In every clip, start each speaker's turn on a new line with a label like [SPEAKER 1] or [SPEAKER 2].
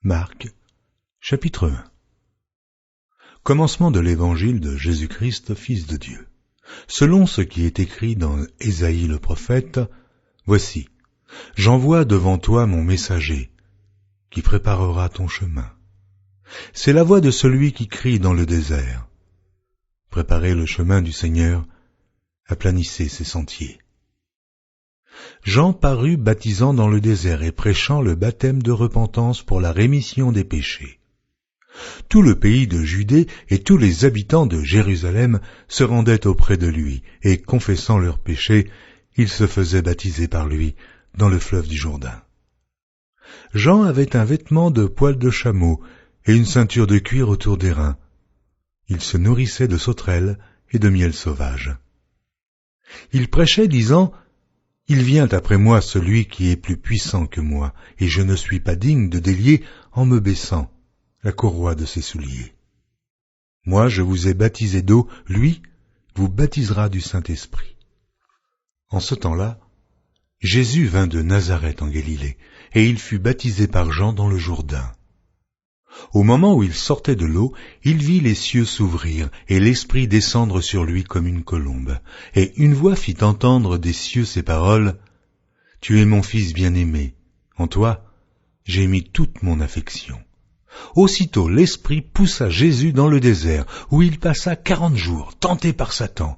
[SPEAKER 1] Marc, chapitre 1. Commencement de l'évangile de Jésus-Christ, Fils de Dieu. Selon ce qui est écrit dans Ésaïe le prophète, « Voici, j'envoie devant toi mon messager, qui préparera ton chemin. C'est la voix de celui qui crie dans le désert. Préparez le chemin du Seigneur, aplanissez ses sentiers. » Jean parut baptisant dans le désert et prêchant le baptême de repentance pour la rémission des péchés. Tout le pays de Judée et tous les habitants de Jérusalem se rendaient auprès de lui, et confessant leurs péchés, ils se faisaient baptiser par lui dans le fleuve du Jourdain. Jean avait un vêtement de poil de chameau et une ceinture de cuir autour des reins. Il se nourrissait de sauterelles et de miel sauvage. Il prêchait, disant « Il vient après moi celui qui est plus puissant que moi, et je ne suis pas digne de délier en me baissant la courroie de ses souliers. Moi je vous ai baptisé d'eau, lui vous baptisera du Saint-Esprit. » En ce temps-là, Jésus vint de Nazareth en Galilée, et il fut baptisé par Jean dans le Jourdain. Au moment où il sortait de l'eau, il vit les cieux s'ouvrir et l'Esprit descendre sur lui comme une colombe. Et une voix fit entendre des cieux ces paroles, « Tu es mon Fils bien-aimé, en toi j'ai mis toute mon affection. » Aussitôt l'Esprit poussa Jésus dans le désert, où il passa 40 jours, tenté par Satan.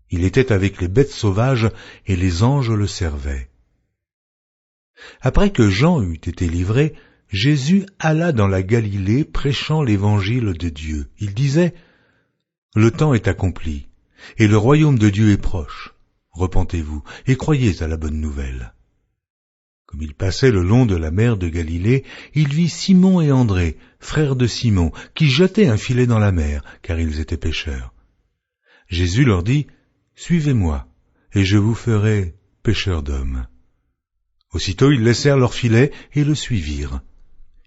[SPEAKER 1] Il était avec les bêtes sauvages, et les anges le servaient. Après que Jean eut été livré, Jésus alla dans la Galilée prêchant l'évangile de Dieu. Il disait « Le temps est accompli, et le royaume de Dieu est proche. Repentez-vous et croyez à la bonne nouvelle. » Comme il passait le long de la mer de Galilée, il vit Simon et André, frères de Simon, qui jetaient un filet dans la mer, car ils étaient pêcheurs. Jésus leur dit « Suivez-moi, et je vous ferai pêcheurs d'hommes. » Aussitôt ils laissèrent leur filet et le suivirent.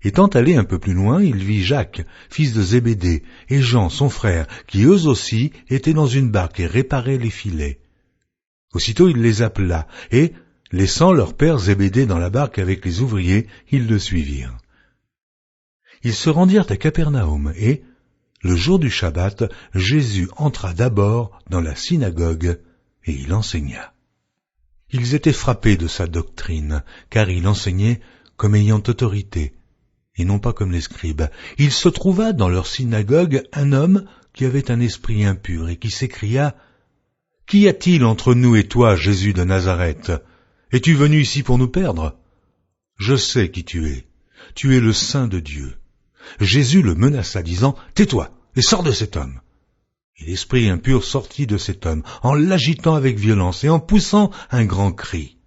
[SPEAKER 1] Étant allé un peu plus loin, il vit Jacques, fils de Zébédée, et Jean, son frère, qui eux aussi étaient dans une barque et réparaient les filets. Aussitôt il les appela, et, laissant leur père Zébédée dans la barque avec les ouvriers, ils le suivirent. Ils se rendirent à Capernaum, et, le jour du Shabbat, Jésus entra d'abord dans la synagogue, et il enseigna. Ils étaient frappés de sa doctrine, car il enseignait comme ayant autorité, et non pas comme les scribes. Il se trouva dans leur synagogue un homme qui avait un esprit impur, et qui s'écria « Qu'y a-t-il entre nous et toi, Jésus de Nazareth? Es-tu venu ici pour nous perdre? Je sais qui tu es le Saint de Dieu. » Jésus le menaça, disant « Tais-toi et sors de cet homme. » Et l'esprit impur sortit de cet homme, en l'agitant avec violence et en poussant un grand cri.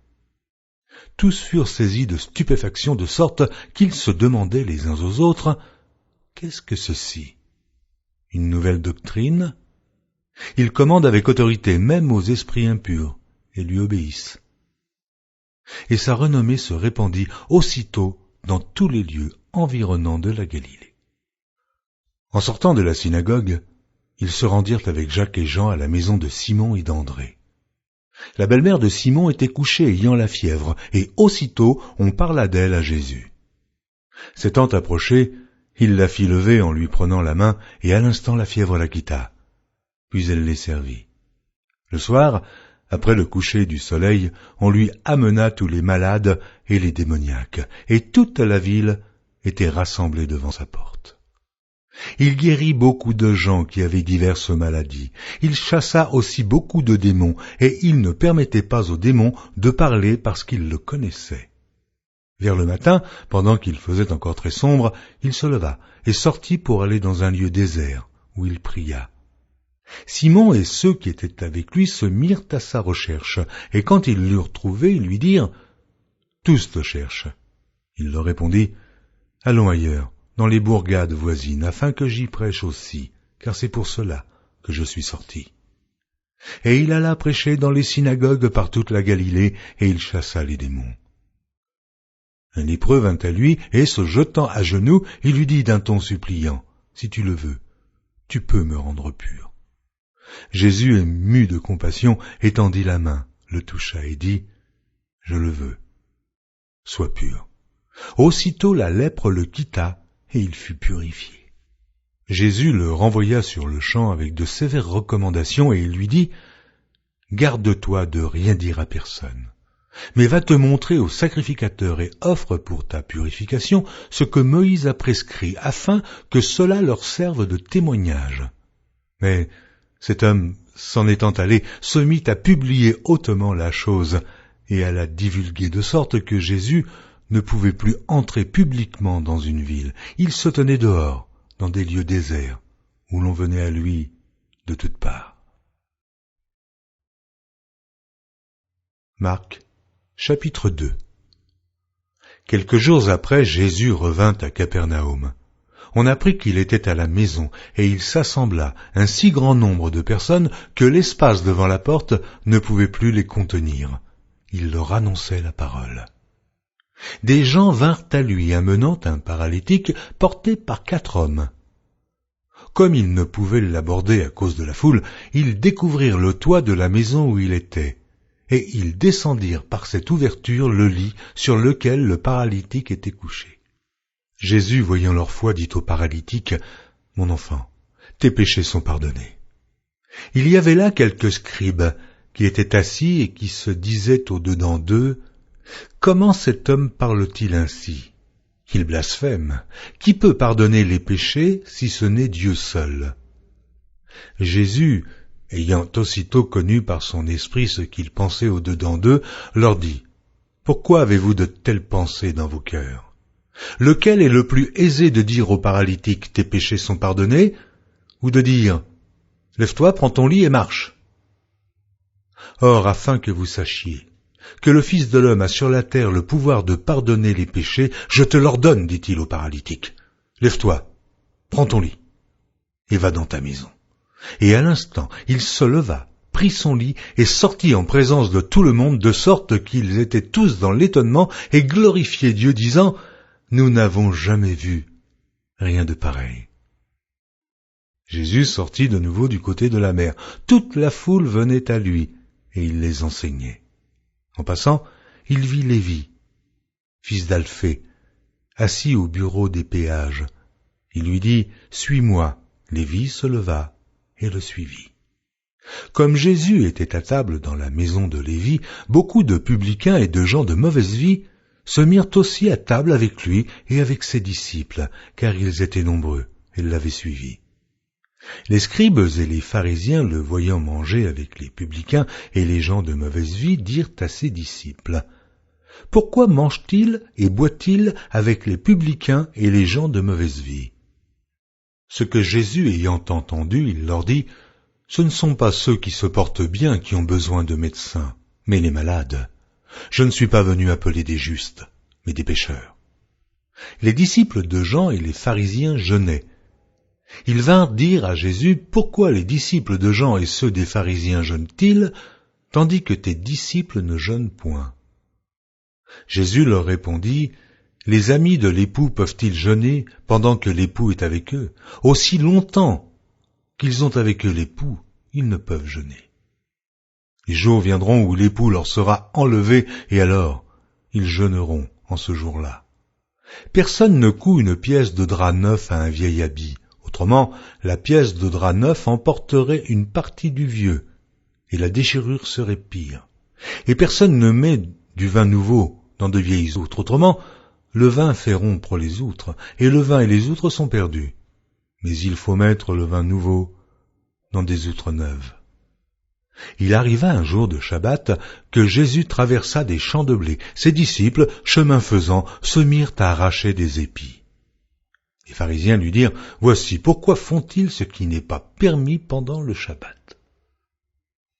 [SPEAKER 1] Tous furent saisis de stupéfaction de sorte qu'ils se demandaient les uns aux autres « Qu'est-ce que ceci? Une nouvelle doctrine ?» Il commande avec autorité même aux esprits impurs, et lui obéissent. Et sa renommée se répandit aussitôt dans tous les lieux environnants de la Galilée. En sortant de la synagogue, ils se rendirent avec Jacques et Jean à la maison de Simon et d'André. La belle-mère de Simon était couchée ayant la fièvre, et aussitôt on parla d'elle à Jésus. S'étant approché, il la fit lever en lui prenant la main, et à l'instant la fièvre la quitta. Puis elle les servit. Le soir, après le coucher du soleil, on lui amena tous les malades et les démoniaques, et toute la ville était rassemblée devant sa porte. Il guérit beaucoup de gens qui avaient diverses maladies. Il chassa aussi beaucoup de démons, et il ne permettait pas aux démons de parler parce qu'ils le connaissaient. Vers le matin, pendant qu'il faisait encore très sombre, il se leva et sortit pour aller dans un lieu désert, où il pria. Simon et ceux qui étaient avec lui se mirent à sa recherche, et quand ils l'eurent trouvé, ils lui dirent « Tous te cherchent. » Il leur répondit « Allons ailleurs, dans les bourgades voisines, afin que j'y prêche aussi, car c'est pour cela que je suis sorti. » Et il alla prêcher dans les synagogues par toute la Galilée, et il chassa les démons. Un lépreux vint à lui, et se jetant à genoux, il lui dit d'un ton suppliant « Si tu le veux, tu peux me rendre pur. » Jésus, ému de compassion, étendit la main, le toucha et dit « Je le veux, sois pur. » Aussitôt la lèpre le quitta, et il fut purifié. Jésus le renvoya sur le champ avec de sévères recommandations, et il lui dit « Garde-toi de rien dire à personne, mais va te montrer au sacrificateur et offre pour ta purification ce que Moïse a prescrit, afin que cela leur serve de témoignage. » Mais cet homme, s'en étant allé, se mit à publier hautement la chose et à la divulguer, de sorte que Jésus ne pouvait plus entrer publiquement dans une ville. Il se tenait dehors, dans des lieux déserts, où l'on venait à lui de toutes parts. Marc, chapitre 2. Quelques jours après, Jésus revint à Capernaum. On apprit qu'il était à la maison, et il s'assembla un si grand nombre de personnes que l'espace devant la porte ne pouvait plus les contenir. Il leur annonçait la parole. Des gens vinrent à lui amenant un paralytique porté par 4 hommes. Comme ils ne pouvaient l'aborder à cause de la foule, ils découvrirent le toit de la maison où il était, et ils descendirent par cette ouverture le lit sur lequel le paralytique était couché. Jésus, voyant leur foi, dit au paralytique, « Mon enfant, tes péchés sont pardonnés. » Il y avait là quelques scribes qui étaient assis et qui se disaient au-dedans d'eux, « Comment cet homme parle-t-il ainsi ? Il blasphème. Qui peut pardonner les péchés si ce n'est Dieu seul ?» Jésus, ayant aussitôt connu par son esprit ce qu'ils pensaient au-dedans d'eux, leur dit, « Pourquoi avez-vous de telles pensées dans vos cœurs ? Lequel est le plus aisé de dire au paralytique, tes péchés sont pardonnés, ou de dire, lève-toi, prends ton lit et marche. Or, afin que vous sachiez que le Fils de l'homme a sur la terre le pouvoir de pardonner les péchés, je te l'ordonne, dit-il au paralytique. Lève-toi, prends ton lit, et va dans ta maison. Et à l'instant, il se leva, prit son lit, et sortit en présence de tout le monde, de sorte qu'ils étaient tous dans l'étonnement, et glorifiaient Dieu, disant, nous n'avons jamais vu rien de pareil. Jésus sortit de nouveau du côté de la mer. Toute la foule venait à lui, et il les enseignait. En passant, il vit Lévi, fils d'Alphée, assis au bureau des péages. Il lui dit, « Suis-moi ». Lévi se leva et le suivit. Comme Jésus était à table dans la maison de Lévi, beaucoup de publicains et de gens de mauvaise vie se mirent aussi à table avec lui et avec ses disciples, car ils étaient nombreux et l'avaient suivi. Les scribes et les pharisiens, le voyant manger avec les publicains et les gens de mauvaise vie, dirent à ses disciples, « Pourquoi mange-t-il et boit-il avec les publicains et les gens de mauvaise vie ?» Ce que Jésus ayant entendu, il leur dit, « Ce ne sont pas ceux qui se portent bien qui ont besoin de médecins, mais les malades. Je ne suis pas venu appeler des justes, mais des pécheurs. » Les disciples de Jean et les pharisiens jeûnaient. Ils vinrent dire à Jésus, « Pourquoi les disciples de Jean et ceux des pharisiens jeûnent-ils, tandis que tes disciples ne jeûnent point ?» Jésus leur répondit, « Les amis de l'époux peuvent-ils jeûner pendant que l'époux est avec eux? Aussi longtemps qu'ils ont avec eux l'époux, ils ne peuvent jeûner. Les jours viendront où l'époux leur sera enlevé, et alors ils jeûneront en ce jour-là. Personne ne coud une pièce de drap neuf à un vieil habit. Autrement, la pièce de drap neuf emporterait une partie du vieux, et la déchirure serait pire. Et personne ne met du vin nouveau dans de vieilles outres. Autrement, le vin fait rompre les outres, et le vin et les outres sont perdus. Mais il faut mettre le vin nouveau dans des outres neuves. » Il arriva un jour de Shabbat que Jésus traversa des champs de blé. Ses disciples, chemin faisant, se mirent à arracher des épis. Les pharisiens lui dirent, « Voici, pourquoi font-ils ce qui n'est pas permis pendant le Shabbat ?»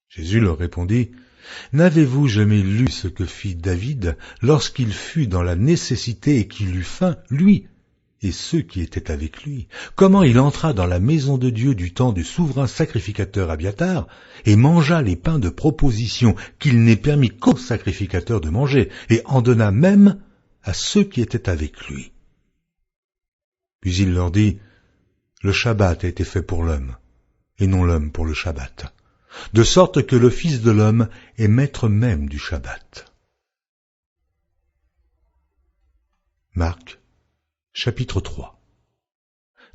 [SPEAKER 1] Jésus leur répondit, « N'avez-vous jamais lu ce que fit David lorsqu'il fut dans la nécessité et qu'il eut faim, lui et ceux qui étaient avec lui, comment il entra dans la maison de Dieu du temps du souverain sacrificateur Abiatar, et mangea les pains de proposition qu'il n'est permis qu'aux sacrificateurs de manger, et en donna même à ceux qui étaient avec lui. Puis il leur dit, le Shabbat a été fait pour l'homme, et non l'homme pour le Shabbat, de sorte que le Fils de l'homme est maître même du Shabbat. Marc, chapitre 3.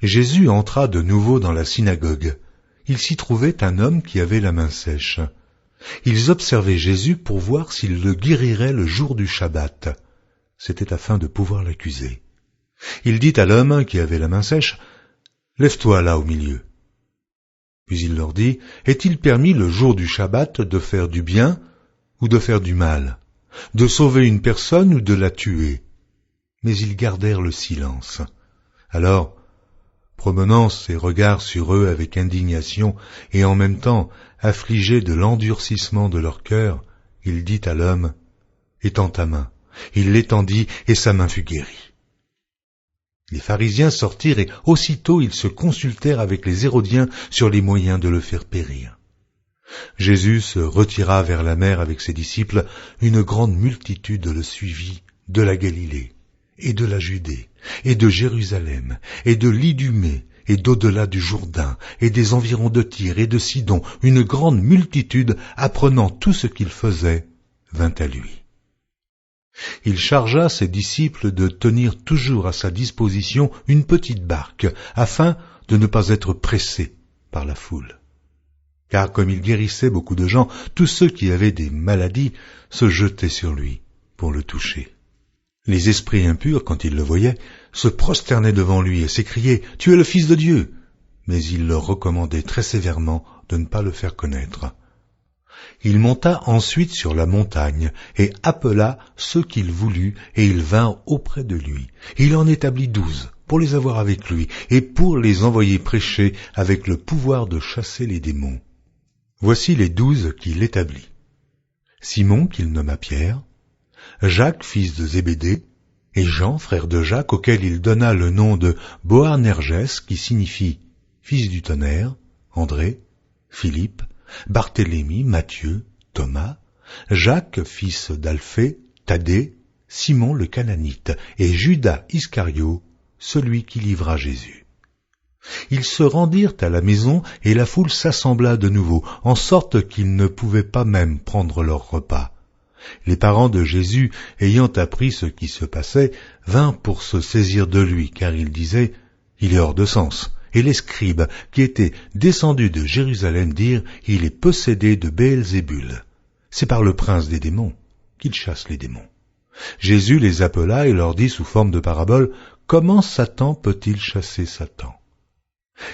[SPEAKER 1] Jésus entra de nouveau dans la synagogue. Il s'y trouvait un homme qui avait la main sèche. Ils observaient Jésus pour voir s'il le guérirait le jour du Shabbat. C'était afin de pouvoir l'accuser. Il dit à l'homme qui avait la main sèche, « Lève-toi là au milieu. » Puis il leur dit, « Est-il permis le jour du Shabbat de faire du bien ou de faire du mal, de sauver une personne ou de la tuer ?» Mais ils gardèrent le silence. Alors, promenant ses regards sur eux avec indignation et en même temps affligé de l'endurcissement de leur cœur, il dit à l'homme, « Étends ta main. » Il l'étendit et sa main fut guérie. Les pharisiens sortirent et aussitôt ils se consultèrent avec les Hérodiens sur les moyens de le faire périr. Jésus se retira vers la mer avec ses disciples. Une grande multitude le suivit de la Galilée et de la Judée et de Jérusalem et de l'Idumée et d'au-delà du Jourdain et des environs de Tyr et de Sidon. Une grande multitude, apprenant tout ce qu'il faisait, vint à lui. Il chargea ses disciples de tenir toujours à sa disposition une petite barque, afin de ne pas être pressés par la foule. Car comme il guérissait beaucoup de gens, tous ceux qui avaient des maladies se jetaient sur lui pour le toucher. Les esprits impurs, quand ils le voyaient, se prosternaient devant lui et s'écriaient « Tu es le Fils de Dieu !» Mais il leur recommandait très sévèrement de ne pas le faire connaître. Il monta ensuite sur la montagne et appela ceux qu'il voulut, et ils vinrent auprès de lui. Il en établit 12 pour les avoir avec lui et pour les envoyer prêcher avec le pouvoir de chasser les démons. Voici les 12 qu'il établit. Simon, qu'il nomma Pierre, Jacques, fils de Zébédée, et Jean, frère de Jacques, auquel il donna le nom de Boanerges, qui signifie fils du tonnerre, André, Philippe, Barthélemy, Matthieu, Thomas, Jacques, fils d'Alphée, Thaddée, Simon le Cananite, et Judas Iscario, celui qui livra Jésus. Ils se rendirent à la maison, et la foule s'assembla de nouveau, en sorte qu'ils ne pouvaient pas même prendre leur repas. Les parents de Jésus, ayant appris ce qui se passait, vinrent pour se saisir de lui, car ils disaient « Il est hors de sens ». Et les scribes, qui étaient descendus de Jérusalem, dirent « Il est possédé de Béelzébul. C'est par le prince des démons qu'il chasse les démons. » Jésus les appela et leur dit sous forme de parabole « Comment Satan peut-il chasser Satan?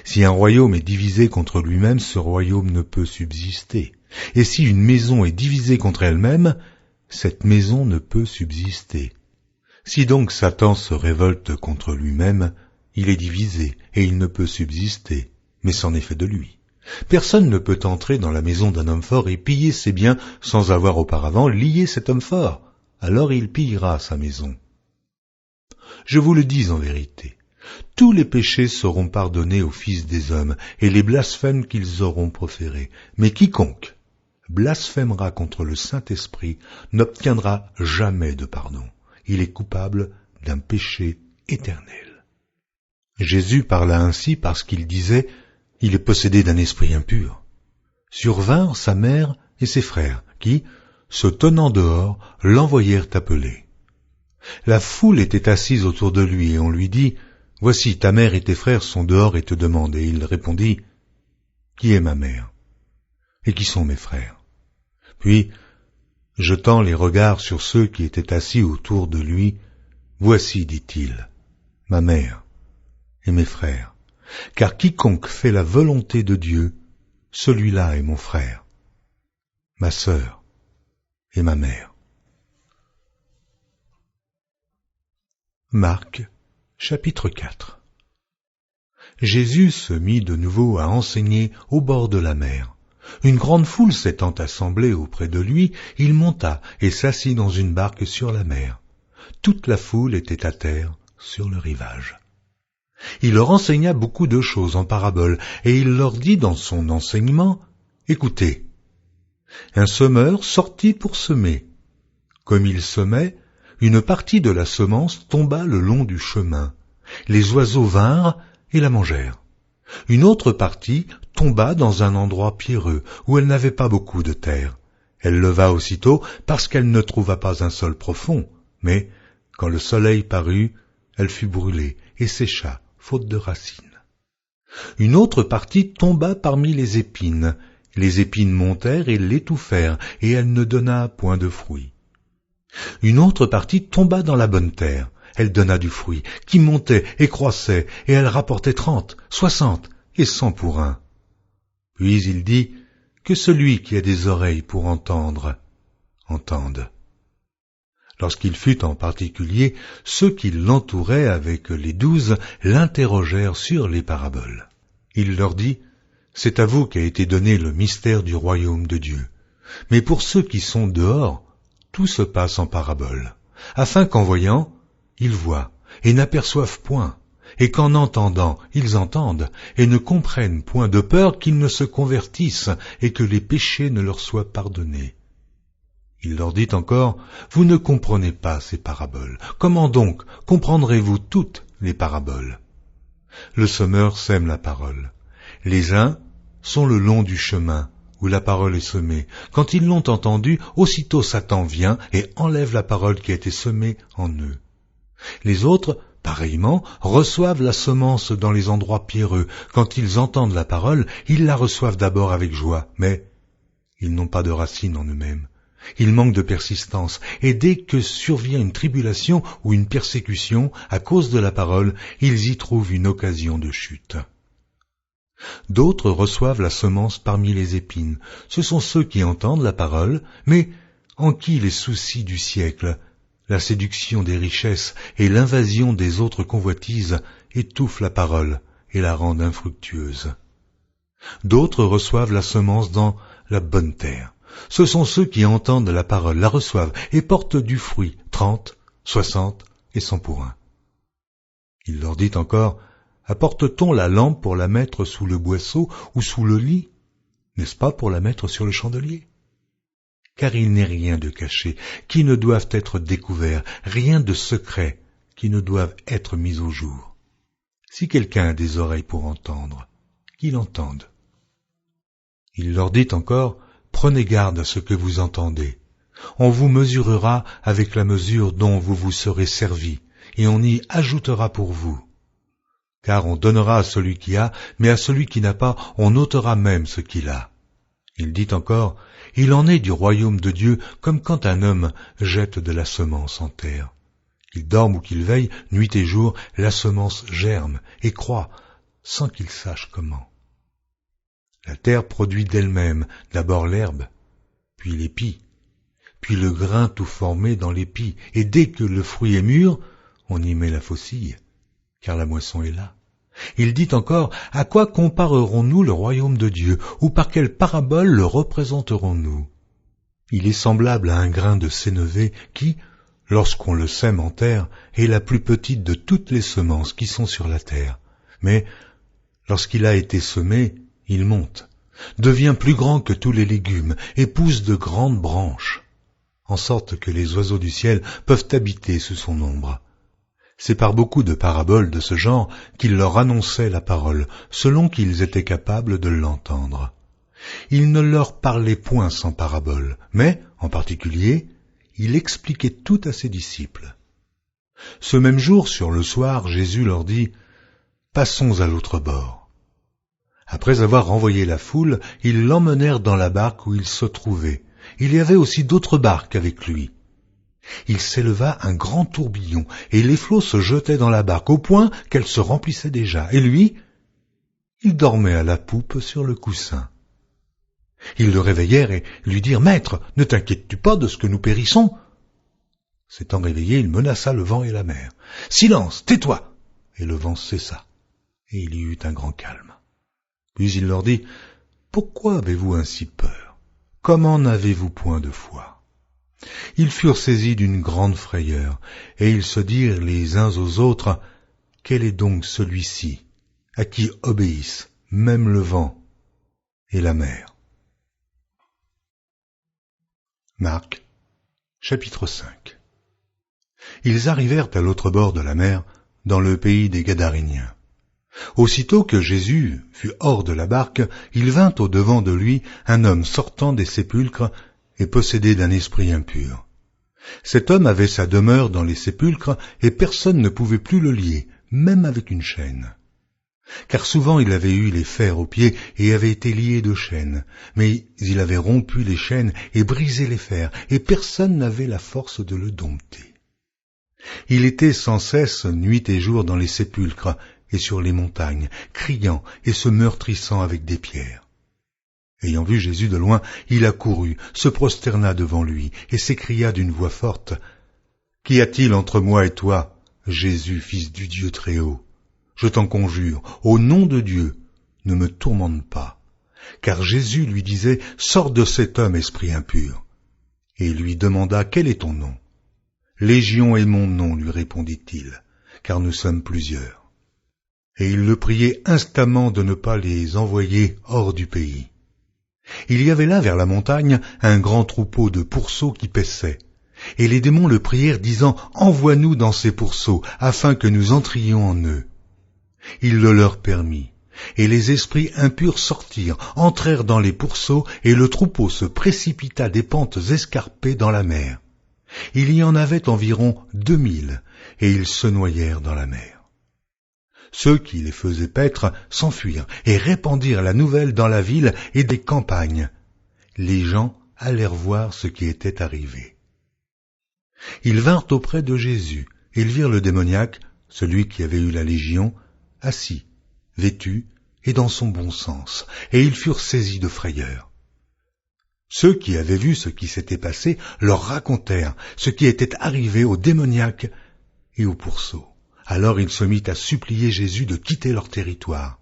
[SPEAKER 1] Si un royaume est divisé contre lui-même, ce royaume ne peut subsister. Et si une maison est divisée contre elle-même, cette maison ne peut subsister. Si donc Satan se révolte contre lui-même, il est divisé, et il ne peut subsister, mais c'en est fait de lui. Personne ne peut entrer dans la maison d'un homme fort et piller ses biens sans avoir auparavant lié cet homme fort. Alors il pillera sa maison. Je vous le dis en vérité, tous les péchés seront pardonnés aux fils des hommes, et les blasphèmes qu'ils auront proférés. Mais quiconque blasphémera contre le Saint-Esprit n'obtiendra jamais de pardon. Il est coupable d'un péché éternel. Jésus parla ainsi parce qu'il disait « Il est possédé d'un esprit impur ». Survinrent sa mère et ses frères, qui, se tenant dehors, l'envoyèrent appeler. La foule était assise autour de lui, et on lui dit « Voici, ta mère et tes frères sont dehors et te demandent. » Et il répondit « Qui est ma mère? Et qui sont mes frères ?» Puis, jetant les regards sur ceux qui étaient assis autour de lui, « Voici, dit-il, ma mère et mes frères, car quiconque fait la volonté de Dieu, celui-là est mon frère, ma sœur et ma mère. » Marc, chapitre 4. Jésus se mit de nouveau à enseigner au bord de la mer. Une grande foule s'étant assemblée auprès de lui, il monta et s'assit dans une barque sur la mer. Toute la foule était à terre sur le rivage. Il leur enseigna beaucoup de choses en paraboles, et il leur dit dans son enseignement, « Écoutez, un semeur sortit pour semer. Comme il semait, une partie de la semence tomba le long du chemin. Les oiseaux vinrent et la mangèrent. Une autre partie tomba dans un endroit pierreux, où elle n'avait pas beaucoup de terre. Elle leva aussitôt parce qu'elle ne trouva pas un sol profond, mais Quand le soleil parut, elle fut brûlée et sécha, faute de racines. Une autre partie tomba parmi les épines montèrent et l'étouffèrent, et elle ne donna point de fruit. Une autre partie tomba dans la bonne terre, elle donna du fruit, qui montait et croissait, et elle rapportait 30, 60 et 100 pour un. Puis il dit, que celui qui a des oreilles pour entendre, entende. Lorsqu'il fut en particulier, ceux qui l'entouraient avec les 12 l'interrogèrent sur les paraboles. Il leur dit, c'est à vous qu'a été donné le mystère du royaume de Dieu. Mais pour ceux qui sont dehors, tout se passe en paraboles, afin qu'en voyant, ils voient et n'aperçoivent point, et qu'en entendant, ils entendent et ne comprennent point, de peur qu'ils ne se convertissent et que les péchés ne leur soient pardonnés. Il leur dit encore, vous ne comprenez pas ces paraboles. Comment donc comprendrez-vous toutes les paraboles? Le semeur sème la parole. Les uns sont le long du chemin où la parole est semée. Quand ils l'ont entendue, aussitôt Satan vient et enlève la parole qui a été semée en eux. Les autres, pareillement, reçoivent la semence dans les endroits pierreux. Quand ils entendent la parole, ils la reçoivent d'abord avec joie, mais ils n'ont pas de racine en eux-mêmes. Ils manquent de persistance, et dès que survient une tribulation ou une persécution à cause de la parole, ils y trouvent une occasion de chute. D'autres reçoivent la semence parmi les épines. Ce sont ceux qui entendent la parole, mais en qui les soucis du siècle, la séduction des richesses et l'invasion des autres convoitises étouffent la parole et la rendent infructueuse. D'autres reçoivent la semence dans la bonne terre. Ce sont ceux qui entendent la parole, la reçoivent et portent du fruit, 30, 60 et 100 pour un. Il leur dit encore, apporte-t-on la lampe pour la mettre sous le boisseau ou sous le lit? N'est-ce pas pour la mettre sur le chandelier? Car il n'est rien de caché qui ne doive être découvert, rien de secret qui ne doive être mis au jour. Si quelqu'un a des oreilles pour entendre, qu'il entende. Il leur dit encore, prenez garde à ce que vous entendez. On vous mesurera avec la mesure dont vous vous serez servi, et on y ajoutera pour vous. Car on donnera à celui qui a, mais à celui qui n'a pas, on ôtera même ce qu'il a. Il dit encore, il en est du royaume de Dieu comme quand un homme jette de la semence en terre. Qu'il dorme ou qu'il veille, nuit et jour, la semence germe et croît, sans qu'il sache comment. La terre produit d'elle-même d'abord l'herbe, puis l'épi, puis le grain tout formé dans l'épi, et dès que le fruit est mûr, on y met la faucille, car la moisson est là. Il dit encore, à quoi comparerons-nous le royaume de Dieu, ou par quelle parabole le représenterons-nous? Il est semblable à un grain de sénévé qui, lorsqu'on le sème en terre, est la plus petite de toutes les semences qui sont sur la terre. Mais, lorsqu'il a été semé, il monte, devient plus grand que tous les légumes, et pousse de grandes branches, en sorte que les oiseaux du ciel peuvent habiter sous son ombre. C'est par beaucoup de paraboles de ce genre qu'il leur annonçait la parole, selon qu'ils étaient capables de l'entendre. Il ne leur parlait point sans paraboles, mais, en particulier, il expliquait tout à ses disciples. Ce même jour, sur le soir, Jésus leur dit « Passons à l'autre bord ». Après avoir renvoyé la foule, ils l'emmenèrent dans la barque où il se trouvait. Il y avait aussi d'autres barques avec lui. Il s'éleva un grand tourbillon, et les flots se jetaient dans la barque, au point qu'elle se remplissait déjà. Et lui, il dormait à la poupe sur le coussin. Ils le réveillèrent et lui dirent « Maître, ne t'inquiètes-tu pas de ce que nous périssons ?» S'étant réveillé, il menaça le vent et la mer. « Silence, tais-toi !» Et le vent cessa, et il y eut un grand calme. Puis il leur dit, « Pourquoi avez-vous ainsi peur? Comment n'avez-vous point de foi ?» Ils furent saisis d'une grande frayeur, et ils se dirent les uns aux autres, « Quel est donc celui-ci, à qui obéissent même le vent et la mer ?» Marc, chapitre 5. Ils arrivèrent à l'autre bord de la mer, dans le pays des Gadaréniens. Aussitôt que Jésus fut hors de la barque, il vint au-devant de lui un homme sortant des sépulcres et possédé d'un esprit impur. Cet homme avait sa demeure dans les sépulcres, et personne ne pouvait plus le lier, même avec une chaîne. Car souvent il avait eu les fers aux pieds et avait été lié de chaînes, mais il avait rompu les chaînes et brisé les fers, et personne n'avait la force de le dompter. Il était sans cesse nuit et jour dans les sépulcres et sur les montagnes, criant et se meurtrissant avec des pierres. Ayant vu Jésus de loin, il accourut, se prosterna devant lui, et s'écria d'une voix forte, « Qu'y a-t-il entre moi et toi, Jésus, fils du Dieu très haut? Je t'en conjure, au nom de Dieu, ne me tourmente pas. » Car Jésus lui disait, « Sors de cet homme, esprit impur. » Et il lui demanda, « Quel est ton nom? » « Légion est mon nom, lui répondit-il, car nous sommes plusieurs. » Et il le priait instamment de ne pas les envoyer hors du pays. Il y avait là, vers la montagne, un grand troupeau de pourceaux qui paissaient. Et les démons le prièrent, disant, « Envoie-nous dans ces pourceaux, afin que nous entrions en eux. » Il le leur permit. Et les esprits impurs sortirent, entrèrent dans les pourceaux, et le troupeau se précipita des pentes escarpées dans la mer. Il y en avait environ 2000, et ils se noyèrent dans la mer. Ceux qui les faisaient paître s'enfuirent et répandirent la nouvelle dans la ville et des campagnes. Les gens allèrent voir ce qui était arrivé. Ils vinrent auprès de Jésus, et ils virent le démoniaque, celui qui avait eu la légion, assis, vêtu et dans son bon sens, et ils furent saisis de frayeur. Ceux qui avaient vu ce qui s'était passé leur racontèrent ce qui était arrivé au démoniaque et au pourceau. Alors il se mit à supplier Jésus de quitter leur territoire.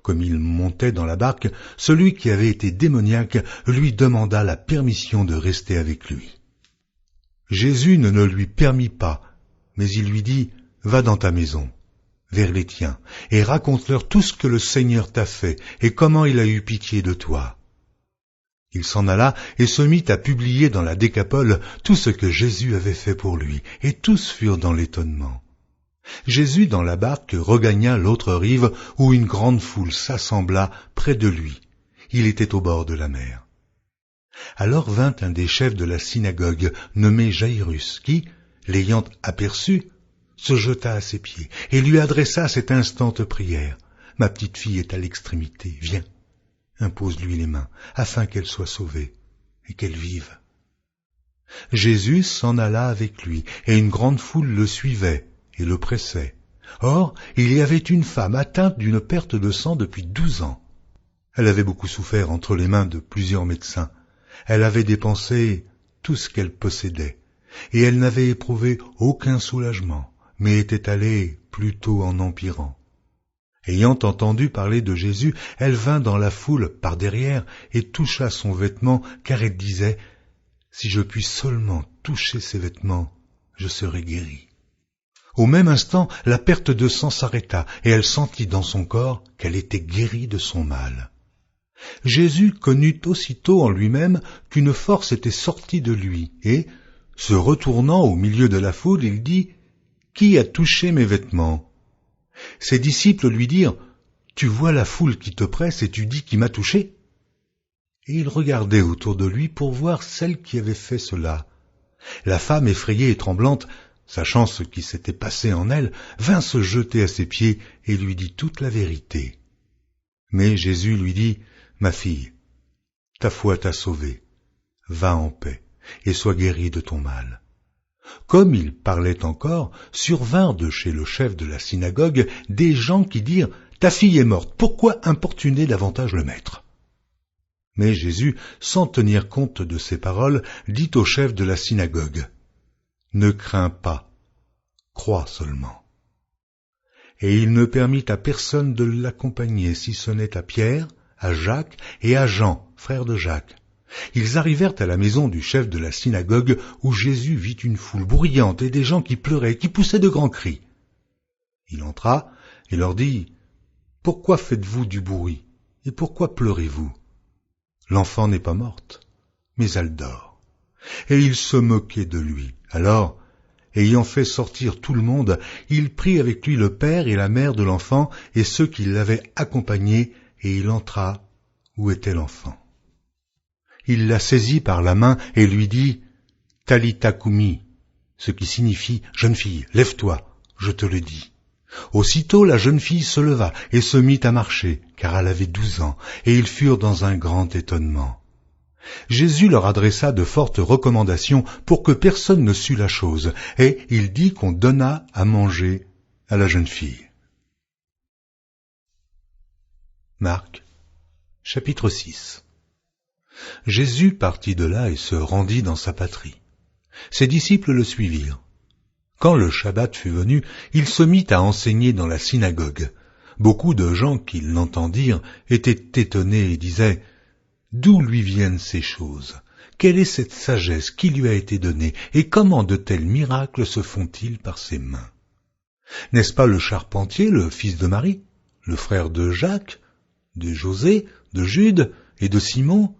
[SPEAKER 1] Comme il montait dans la barque, celui qui avait été démoniaque lui demanda la permission de rester avec lui. Jésus ne le lui permit pas, mais il lui dit, « Va dans ta maison, vers les tiens, et raconte-leur tout ce que le Seigneur t'a fait et comment il a eu pitié de toi. » Il s'en alla et se mit à publier dans la Décapole tout ce que Jésus avait fait pour lui, et tous furent dans l'étonnement. Jésus, dans la barque, regagna l'autre rive où une grande foule s'assembla près de lui. Il était au bord de la mer. Alors vint un des chefs de la synagogue, nommé Jaïrus, qui, l'ayant aperçu, se jeta à ses pieds et lui adressa cette instante prière. « Ma petite fille est à l'extrémité, viens. Impose-lui les mains, afin qu'elle soit sauvée et qu'elle vive. » Jésus s'en alla avec lui, et une grande foule le suivait et le pressait. Or, il y avait une femme atteinte d'une perte de sang depuis 12 ans. Elle avait beaucoup souffert entre les mains de plusieurs médecins. Elle avait dépensé tout ce qu'elle possédait, et elle n'avait éprouvé aucun soulagement, mais était allée plutôt en empirant. Ayant entendu parler de Jésus, elle vint dans la foule par derrière et toucha son vêtement, car elle disait, « Si je puis seulement toucher ses vêtements, je serai guérie. » Au même instant, la perte de sang s'arrêta, et elle sentit dans son corps qu'elle était guérie de son mal. Jésus connut aussitôt en lui-même qu'une force était sortie de lui, et, se retournant au milieu de la foule, il dit, « Qui a touché mes vêtements ?» Ses disciples lui dirent, « Tu vois la foule qui te presse et tu dis qui m'a touché ?» Et il regardait autour de lui pour voir celle qui avait fait cela. La femme, effrayée et tremblante, sachant ce qui s'était passé en elle, vint se jeter à ses pieds et lui dit toute la vérité. Mais Jésus lui dit, « Ma fille, ta foi t'a sauvée. Va en paix et sois guérie de ton mal. » Comme il parlait encore, survinrent de chez le chef de la synagogue des gens qui dirent « Ta fille est morte, pourquoi importuner davantage le maître ?» Mais Jésus, sans tenir compte de ces paroles, dit au chef de la synagogue « Ne crains pas, crois seulement. » Et il ne permit à personne de l'accompagner, si ce n'est à Pierre, à Jacques et à Jean, frère de Jacques. Ils arrivèrent à la maison du chef de la synagogue, où Jésus vit une foule bruyante et des gens qui pleuraient, qui poussaient de grands cris. Il entra et leur dit, « Pourquoi faites-vous du bruit, et pourquoi pleurez-vous? L'enfant n'est pas morte, mais elle dort. » Et ils se moquaient de lui. Alors, ayant fait sortir tout le monde, il prit avec lui le père et la mère de l'enfant et ceux qui l'avaient accompagné, et il entra où était l'enfant. Il la saisit par la main et lui dit « Talitha koumi » ce qui signifie « Jeune fille, lève-toi, je te le dis ». Aussitôt la jeune fille se leva et se mit à marcher, car elle avait 12 ans, et ils furent dans un grand étonnement. Jésus leur adressa de fortes recommandations pour que personne ne sût la chose, et il dit qu'on donna à manger à la jeune fille. Marc, chapitre 6. Jésus partit de là et se rendit dans sa patrie. Ses disciples le suivirent. Quand le Shabbat fut venu, il se mit à enseigner dans la synagogue. Beaucoup de gens qui l'entendirent étaient étonnés et disaient « D'où lui viennent ces choses? Quelle est cette sagesse qui lui a été donnée? Et comment de tels miracles se font-ils par ses mains? N'est-ce pas le charpentier, le fils de Marie, le frère de Jacques, de José, de Jude et de Simon?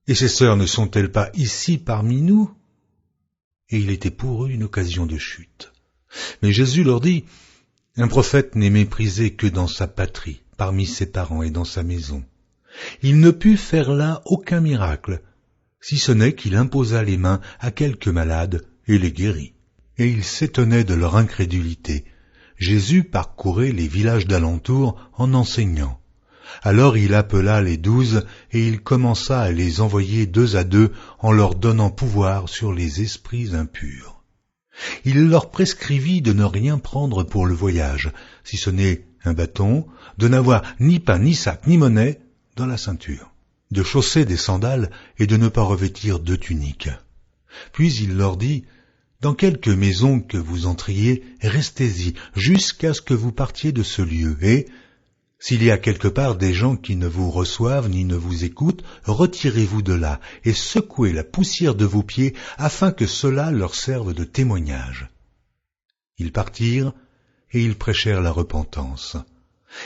[SPEAKER 1] Et ses sœurs ne sont-elles pas ici parmi nous ?» Et il était pour eux une occasion de chute. Mais Jésus leur dit, « Un prophète n'est méprisé que dans sa patrie, parmi ses parents et dans sa maison. Il ne put faire là aucun miracle, si ce n'est qu'il imposa les mains à quelques malades et les guérit. » Et ils s'étonnaient de leur incrédulité. Jésus parcourait les villages d'alentour en enseignant. Alors il appela les 12 et il commença à les envoyer 2 à 2 en leur donnant pouvoir sur les esprits impurs. Il leur prescrivit de ne rien prendre pour le voyage, si ce n'est un bâton, de n'avoir ni pain, ni sac, ni monnaie dans la ceinture, de chausser des sandales et de ne pas revêtir de tunique. Puis il leur dit, « Dans quelque maison que vous entriez, restez-y jusqu'à ce que vous partiez de ce lieu, et s'il y a quelque part des gens qui ne vous reçoivent ni ne vous écoutent, retirez-vous de là et secouez la poussière de vos pieds afin que cela leur serve de témoignage. » Ils partirent et ils prêchèrent la repentance.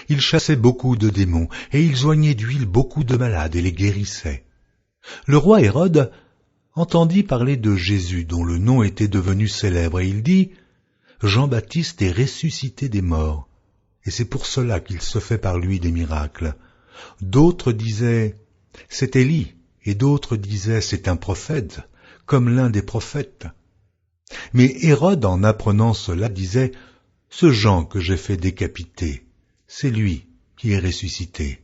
[SPEAKER 1] Ils chassaient beaucoup de démons et ils oignaient d'huile beaucoup de malades et les guérissaient. Le roi Hérode entendit parler de Jésus dont le nom était devenu célèbre et il dit « Jean-Baptiste est ressuscité des morts. » Et c'est pour cela qu'il se fait par lui des miracles. D'autres disaient « C'est Élie » et d'autres disaient « C'est un prophète, comme l'un des prophètes. » Mais Hérode, en apprenant cela, disait « Ce Jean que j'ai fait décapiter, c'est lui qui est ressuscité. »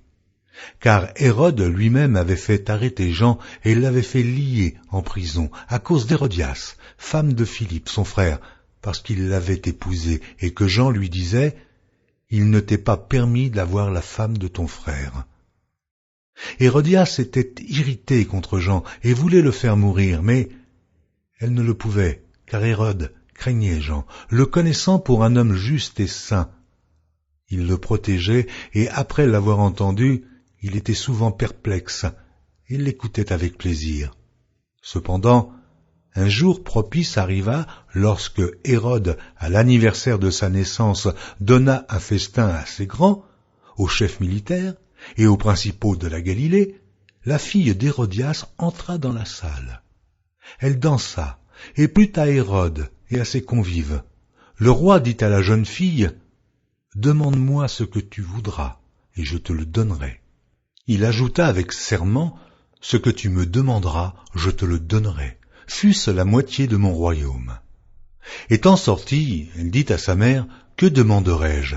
[SPEAKER 1] Car Hérode lui-même avait fait arrêter Jean et l'avait fait lier en prison à cause d'Hérodias, femme de Philippe, son frère, parce qu'il l'avait épousée et que Jean lui disait « Il ne t'est pas permis d'avoir la femme de ton frère. » Hérodias était irritée contre Jean et voulait le faire mourir, mais elle ne le pouvait, car Hérode craignait Jean, le connaissant pour un homme juste et saint. Il le protégeait, et après l'avoir entendu, il était souvent perplexe, et l'écoutait avec plaisir. Cependant, un jour propice arriva lorsque Hérode, à l'anniversaire de sa naissance, donna un festin assez grand, aux chefs militaires et aux principaux de la Galilée. La fille d'Hérodias entra dans la salle. Elle dansa et plut à Hérode et à ses convives. Le roi dit à la jeune fille, « Demande-moi ce que tu voudras, et je te le donnerai. » Il ajouta avec serment, « Ce que tu me demanderas, je te le donnerai. Fût-ce la moitié de mon royaume. » Étant sortie, elle dit à sa mère, « Que demanderai-je »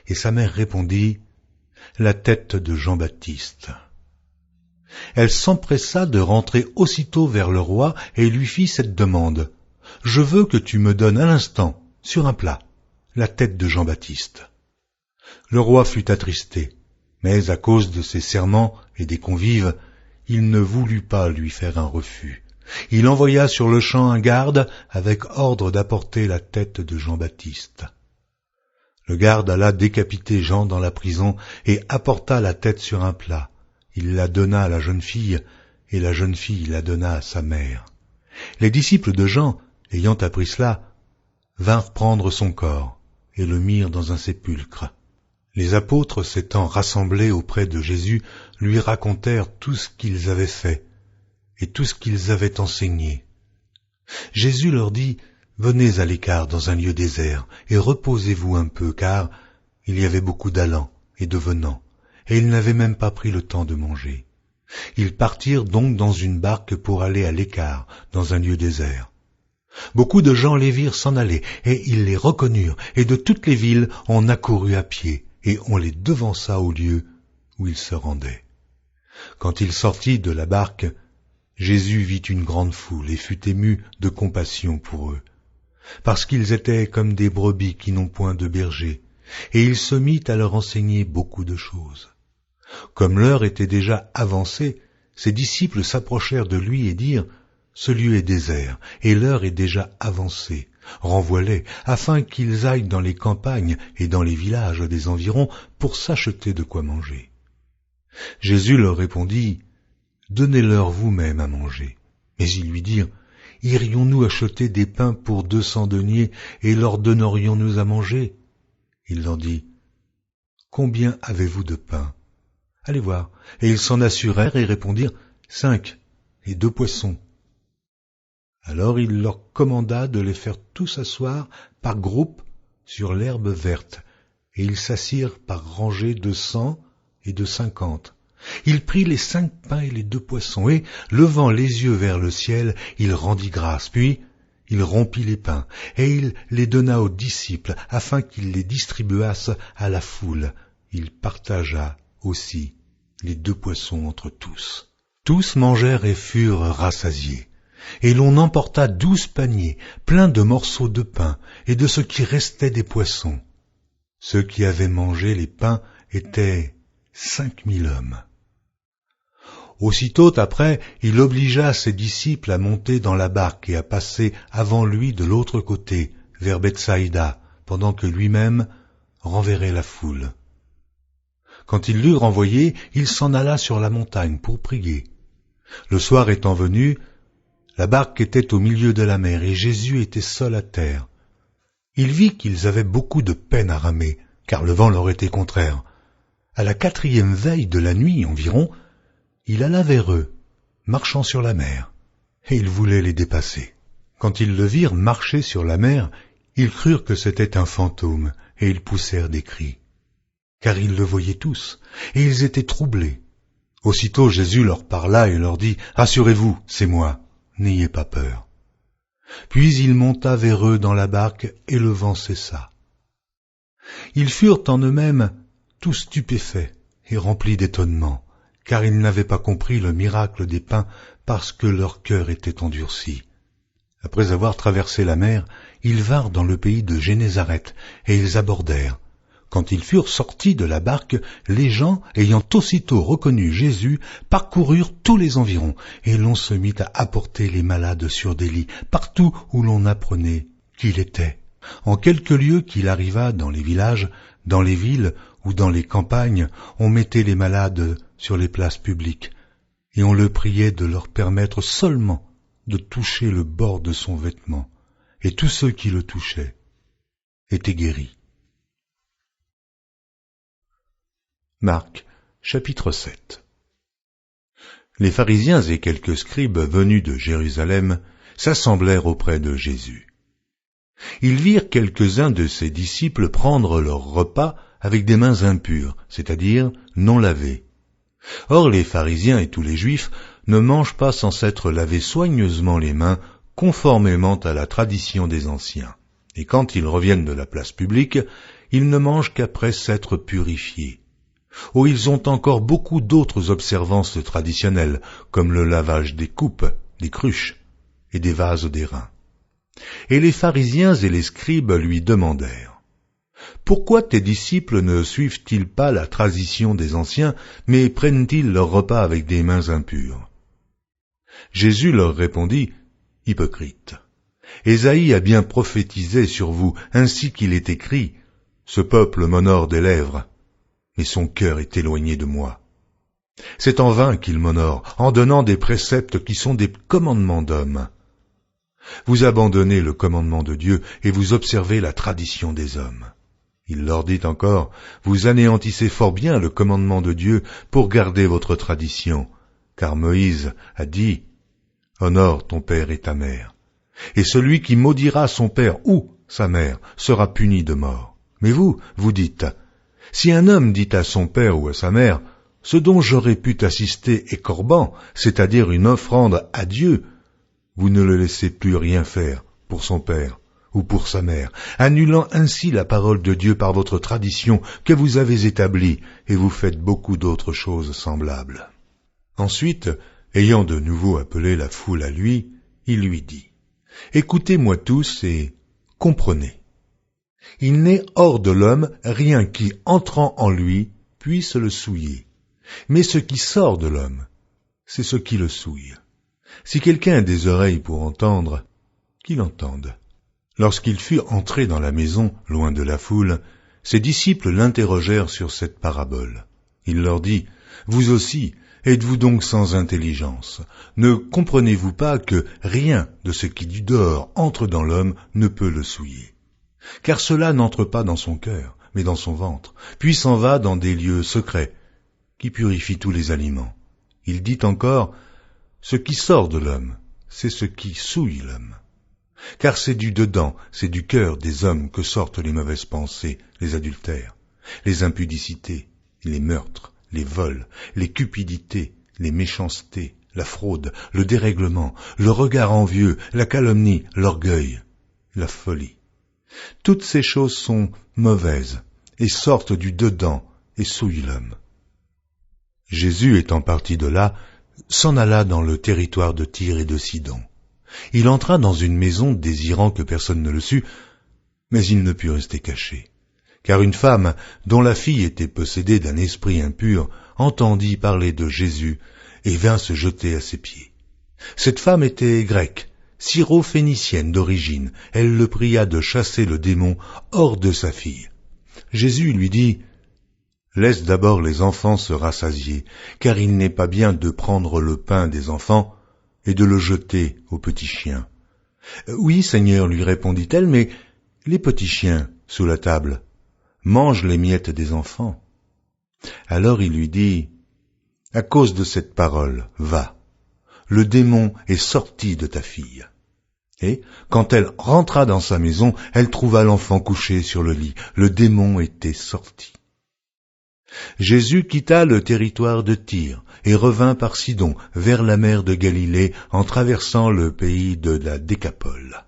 [SPEAKER 1] Et sa mère répondit, « La tête de Jean-Baptiste. » Elle s'empressa de rentrer aussitôt vers le roi et lui fit cette demande, « Je veux que tu me donnes à l'instant, sur un plat, la tête de Jean-Baptiste. » Le roi fut attristé, mais à cause de ses serments et des convives, il ne voulut pas lui faire un refus. Il envoya sur le champ un garde avec ordre d'apporter la tête de Jean-Baptiste. Le garde alla décapiter Jean dans la prison et apporta la tête sur un plat. Il la donna à la jeune fille, et la jeune fille la donna à sa mère. Les disciples de Jean, ayant appris cela, vinrent prendre son corps et le mirent dans un sépulcre. Les apôtres, s'étant rassemblés auprès de Jésus, lui racontèrent tout ce qu'ils avaient fait et tout ce qu'ils avaient enseigné. Jésus leur dit, « Venez à l'écart dans un lieu désert et reposez-vous un peu, car il y avait beaucoup d'allants et de venants, et ils n'avaient même pas pris le temps de manger. » Ils partirent donc dans une barque pour aller à l'écart, dans un lieu désert. Beaucoup de gens les virent s'en aller, et ils les reconnurent, et de toutes les villes on accourut à pied, et on les devança au lieu où ils se rendaient. Quand il sortit de la barque, Jésus vit une grande foule et fut ému de compassion pour eux, parce qu'ils étaient comme des brebis qui n'ont point de berger, et il se mit à leur enseigner beaucoup de choses. Comme l'heure était déjà avancée, ses disciples s'approchèrent de lui et dirent « Ce lieu est désert, et l'heure est déjà avancée. Renvoie-les, afin qu'ils aillent dans les campagnes et dans les villages des environs pour s'acheter de quoi manger. » Jésus leur répondit « Donnez-leur vous-même à manger. » Mais ils lui dirent « Irions-nous acheter des pains pour 200 deniers et leur donnerions-nous à manger ?» Il leur dit « Combien avez-vous de pain ? Allez voir. » Et ils s'en assurèrent et répondirent « 5 et 2 poissons. » Alors il leur commanda de les faire tous asseoir par groupes sur l'herbe verte, et ils s'assirent par rangées de 100 et de 50. Il prit les 5 pains et les 2 poissons, et, levant les yeux vers le ciel, il rendit grâce, puis il rompit les pains, et il les donna aux disciples, afin qu'ils les distribuassent à la foule. Il partagea aussi les 2 poissons entre tous. Tous mangèrent et furent rassasiés. Et l'on emporta 12 paniers, pleins de morceaux de pain et de ce qui restait des poissons. Ceux qui avaient mangé les pains étaient 5000 hommes. Aussitôt après, il obligea ses disciples à monter dans la barque et à passer avant lui de l'autre côté, vers Bethsaïda, pendant que lui-même renverrait la foule. Quand il l'eut renvoyé, il s'en alla sur la montagne pour prier. Le soir étant venu, la barque était au milieu de la mer et Jésus était seul à terre. Il vit qu'ils avaient beaucoup de peine à ramer, car le vent leur était contraire. À la 4e veille de la nuit environ, il alla vers eux, marchant sur la mer, et il voulait les dépasser. Quand ils le virent marcher sur la mer, ils crurent que c'était un fantôme, et ils poussèrent des cris. Car ils le voyaient tous, et ils étaient troublés. Aussitôt Jésus leur parla et leur dit « Rassurez-vous, c'est moi. N'ayez pas peur. » Puis il monta vers eux dans la barque, et le vent cessa. Ils furent en eux-mêmes tous stupéfaits et remplis d'étonnement, car ils n'avaient pas compris le miracle des pains parce que leur cœur était endurci. Après avoir traversé la mer, ils vinrent dans le pays de Génézareth, et ils abordèrent. Quand ils furent sortis de la barque, les gens, ayant aussitôt reconnu Jésus, parcoururent tous les environs, et l'on se mit à apporter les malades sur des lits, partout où l'on apprenait qu'il était. En quelques lieues qu'il arriva dans les villages, dans les villes ou dans les campagnes, on mettait les malades sur les places publiques, et on le priait de leur permettre seulement de toucher le bord de son vêtement, et tous ceux qui le touchaient étaient guéris. Marc, chapitre 7. Les pharisiens et quelques scribes venus de Jérusalem s'assemblèrent auprès de Jésus. Ils virent quelques-uns de ses disciples prendre leur repas avec des mains impures, c'est-à-dire non lavées. Or les pharisiens et tous les juifs ne mangent pas sans s'être lavés soigneusement les mains, conformément à la tradition des anciens. Et quand ils reviennent de la place publique, ils ne mangent qu'après s'être purifiés. Oh, ils ont encore beaucoup d'autres observances traditionnelles, comme le lavage des coupes, des cruches et des vases d'airain. Et les pharisiens et les scribes lui demandèrent « Pourquoi tes disciples ne suivent-ils pas la tradition des anciens, mais prennent-ils leur repas avec des mains impures ?» Jésus leur répondit « Hypocrites, Ésaïe a bien prophétisé sur vous, ainsi qu'il est écrit « Ce peuple m'honore des lèvres, mais son cœur est éloigné de moi. » C'est en vain qu'il m'honore, en donnant des préceptes qui sont des commandements d'hommes. Vous abandonnez le commandement de Dieu et vous observez la tradition des hommes. Il leur dit encore, vous anéantissez fort bien le commandement de Dieu pour garder votre tradition, car Moïse a dit, honore ton père et ta mère. Et celui qui maudira son père ou sa mère sera puni de mort. Mais vous, vous dites, si un homme dit à son père ou à sa mère, ce dont j'aurais pu t'assister est corban, c'est-à-dire une offrande à Dieu, vous ne le laissez plus rien faire pour son père ou pour sa mère, annulant ainsi la parole de Dieu par votre tradition que vous avez établie, et vous faites beaucoup d'autres choses semblables. » Ensuite, ayant de nouveau appelé la foule à lui, il lui dit, « Écoutez-moi tous et comprenez. Il n'est hors de l'homme rien qui, entrant en lui, puisse le souiller. Mais ce qui sort de l'homme, c'est ce qui le souille. Si quelqu'un a des oreilles pour entendre, qu'il entende. » Lorsqu'il fut entré dans la maison, loin de la foule, ses disciples l'interrogèrent sur cette parabole. Il leur dit, « Vous aussi, êtes-vous donc sans intelligence? Ne comprenez-vous pas que rien de ce qui du dehors entre dans l'homme ne peut le souiller? Car cela n'entre pas dans son cœur, mais dans son ventre, puis s'en va dans des lieux secrets, qui purifient tous les aliments. » Il dit encore, « Ce qui sort de l'homme, c'est ce qui souille l'homme. Car c'est du dedans, c'est du cœur des hommes que sortent les mauvaises pensées, les adultères, les impudicités, les meurtres, les vols, les cupidités, les méchancetés, la fraude, le dérèglement, le regard envieux, la calomnie, l'orgueil, la folie. Toutes ces choses sont mauvaises et sortent du dedans et souillent l'homme. » Jésus, étant parti de là, s'en alla dans le territoire de Tyr et de Sidon. Il entra dans une maison désirant que personne ne le sût, mais il ne put rester caché, car une femme, dont la fille était possédée d'un esprit impur, entendit parler de Jésus et vint se jeter à ses pieds. Cette femme était grecque, syro-phénicienne d'origine. Elle le pria de chasser le démon hors de sa fille. Jésus lui dit, « Laisse d'abord les enfants se rassasier, car il n'est pas bien de prendre le pain des enfants et de le jeter aux petits chiens. »« Oui, Seigneur, lui répondit-elle, mais les petits chiens, sous la table, mangent les miettes des enfants. » Alors il lui dit, « À cause de cette parole, va, le démon est sorti de ta fille. » Et, quand elle rentra dans sa maison, elle trouva l'enfant couché sur le lit. Le démon était sorti. Jésus quitta le territoire de Tyr et revint par Sidon vers la mer de Galilée en traversant le pays de la Décapole.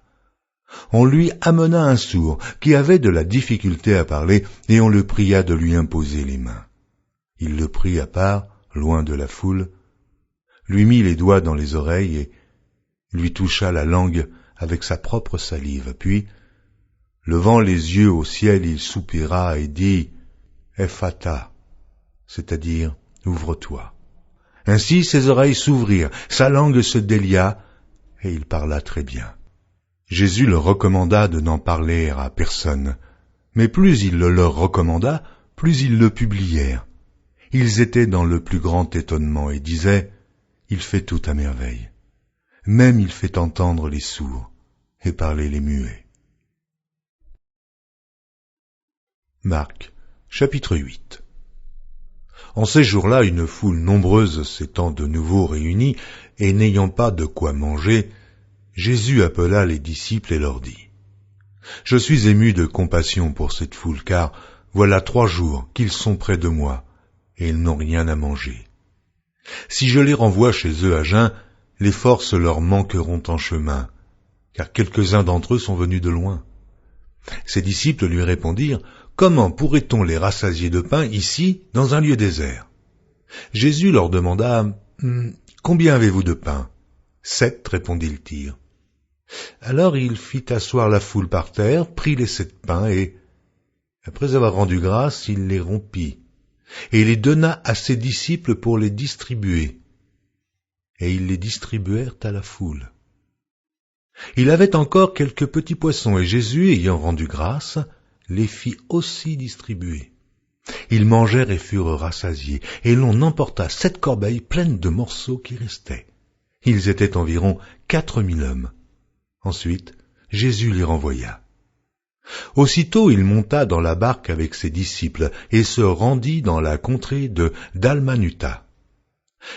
[SPEAKER 1] On lui amena un sourd qui avait de la difficulté à parler et on le pria de lui imposer les mains. Il le prit à part, loin de la foule, lui mit les doigts dans les oreilles et lui toucha la langue avec sa propre salive. Puis, levant les yeux au ciel, il soupira et dit « Ephata », c'est-à-dire « Ouvre-toi ». Ainsi ses oreilles s'ouvrirent, sa langue se délia, et il parla très bien. Jésus leur recommanda de n'en parler à personne, mais plus il le leur recommanda, plus ils le publièrent. Ils étaient dans le plus grand étonnement et disaient « Il fait tout à merveille. Même il fait entendre les sourds et parler les muets. » Marc, chapitre 8. En ces jours-là, une foule nombreuse s'étant de nouveau réunie et n'ayant pas de quoi manger, Jésus appela les disciples et leur dit, « Je suis ému de compassion pour cette foule, car voilà 3 jours qu'ils sont près de moi, et ils n'ont rien à manger. Si je les renvoie chez eux à jeun, les forces leur manqueront en chemin, car quelques-uns d'entre eux sont venus de loin. » Ses disciples lui répondirent, « Comment pourrait-on les rassasier de pain ici, dans un lieu désert ?» Jésus leur demanda, « Combien avez-vous de pain ?» 7, répondit-il. Alors il fit asseoir la foule par terre, prit les 7 pains et, après avoir rendu grâce, il les rompit et les donna à ses disciples pour les distribuer. Et ils les distribuèrent à la foule. Il avait encore quelques petits poissons, et Jésus, ayant rendu grâce, les fit aussi distribuer. Ils mangèrent et furent rassasiés, et l'on emporta 7 corbeilles pleines de morceaux qui restaient. Ils étaient environ 4000 hommes. Ensuite, Jésus les renvoya. Aussitôt il monta dans la barque avec ses disciples, et se rendit dans la contrée de Dalmanuta.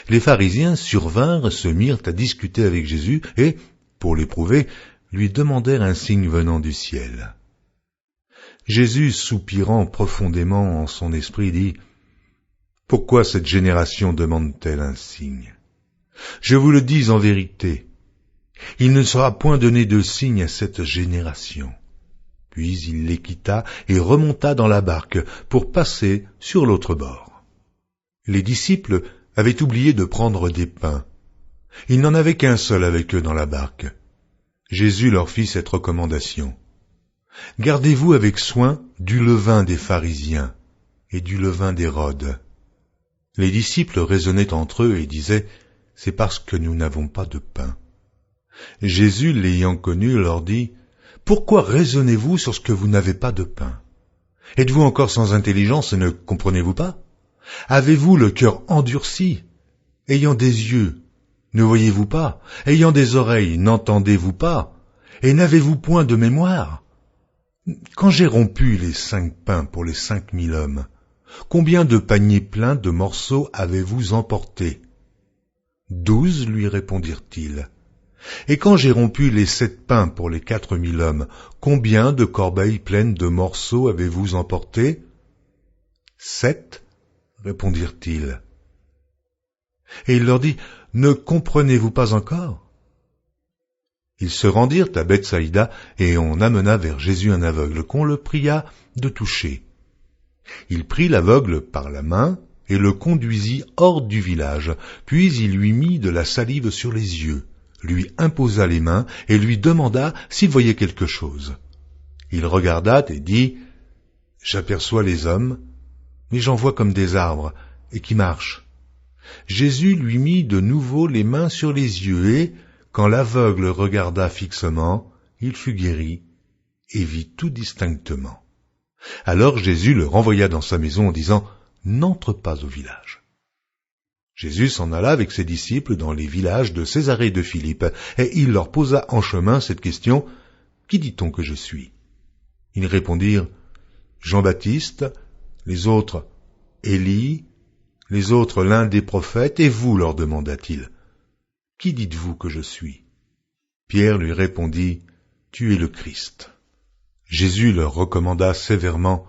[SPEAKER 1] Les pharisiens survinrent, se mirent à discuter avec Jésus, et, pour l'éprouver, lui demandèrent un signe venant du ciel. Jésus, soupirant profondément en son esprit, dit, « Pourquoi cette génération demande-t-elle un signe? Je vous le dis en vérité, Il ne sera point donné de signe à cette génération. » Puis il les quitta et remonta dans la barque pour passer sur l'autre bord. Les disciples avaient oublié de prendre des pains. Il n'en avait qu'un seul avec eux dans la barque. Jésus leur fit cette recommandation. « Gardez-vous avec soin du levain des pharisiens et du levain d'Hérode. » Les disciples raisonnaient entre eux et disaient « C'est parce que nous n'avons pas de pain. » Jésus, l'ayant connu, leur dit « Pourquoi raisonnez-vous sur ce que vous n'avez pas de pain? Êtes-vous encore sans intelligence et ne comprenez-vous pas? Avez-vous le cœur endurci? Ayant des yeux, ne voyez-vous pas? Ayant des oreilles, n'entendez-vous pas? Et n'avez-vous point de mémoire? Quand j'ai rompu les 5 pains pour les 5000 hommes, combien de paniers pleins de morceaux avez-vous emportés? 12, lui répondirent-ils. Et quand j'ai rompu les 7 pains pour les 4000 hommes, combien de corbeilles pleines de morceaux avez-vous emportés? 7, répondirent-ils. Et il leur dit, ne comprenez-vous pas encore? Ils se rendirent à Bethsaïda, et on amena vers Jésus un aveugle, qu'on le pria de toucher. Il prit l'aveugle par la main, et le conduisit hors du village, puis il lui mit de la salive sur les yeux, lui imposa les mains, et lui demanda s'il voyait quelque chose. Il regarda et dit, « J'aperçois les hommes, mais j'en vois comme des arbres, et qui marchent. » Jésus lui mit de nouveau les mains sur les yeux, et, quand l'aveugle regarda fixement, il fut guéri, et vit tout distinctement. Alors Jésus le renvoya dans sa maison en disant, « N'entre pas au village. » Jésus s'en alla avec ses disciples dans les villages de Césarée de Philippe, et il leur posa en chemin cette question, « Qui dit-on que je suis ?» Ils répondirent, « Jean-Baptiste, les autres Élie, les autres l'un des prophètes, et vous, leur demanda-t-il, « Qui dites-vous que je suis ?» Pierre lui répondit, « Tu es le Christ. » Jésus leur recommanda sévèrement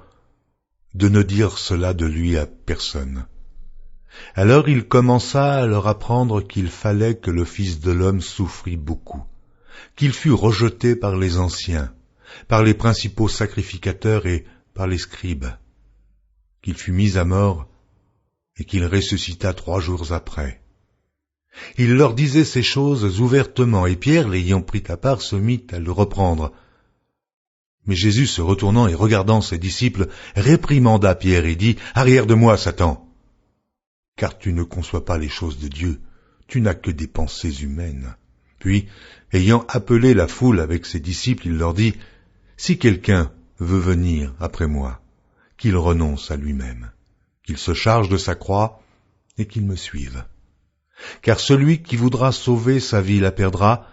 [SPEAKER 1] de ne dire cela de lui à personne. Alors il commença à leur apprendre qu'il fallait que le Fils de l'homme souffrit beaucoup, qu'il fût rejeté par les anciens, par les principaux sacrificateurs et par les scribes, qu'il fût mis à mort et qu'il ressuscita 3 jours après. Il leur disait ces choses ouvertement, et Pierre, l'ayant pris à part, se mit à le reprendre. Mais Jésus, se retournant et regardant ses disciples, réprimanda Pierre et dit, « Arrière de moi, Satan, car tu ne conçois pas les choses de Dieu, tu n'as que des pensées humaines. » Puis, ayant appelé la foule avec ses disciples, il leur dit, « Si quelqu'un veut venir après moi, qu'il renonce à lui-même, qu'il se charge de sa croix et qu'il me suive. Car celui qui voudra sauver sa vie la perdra,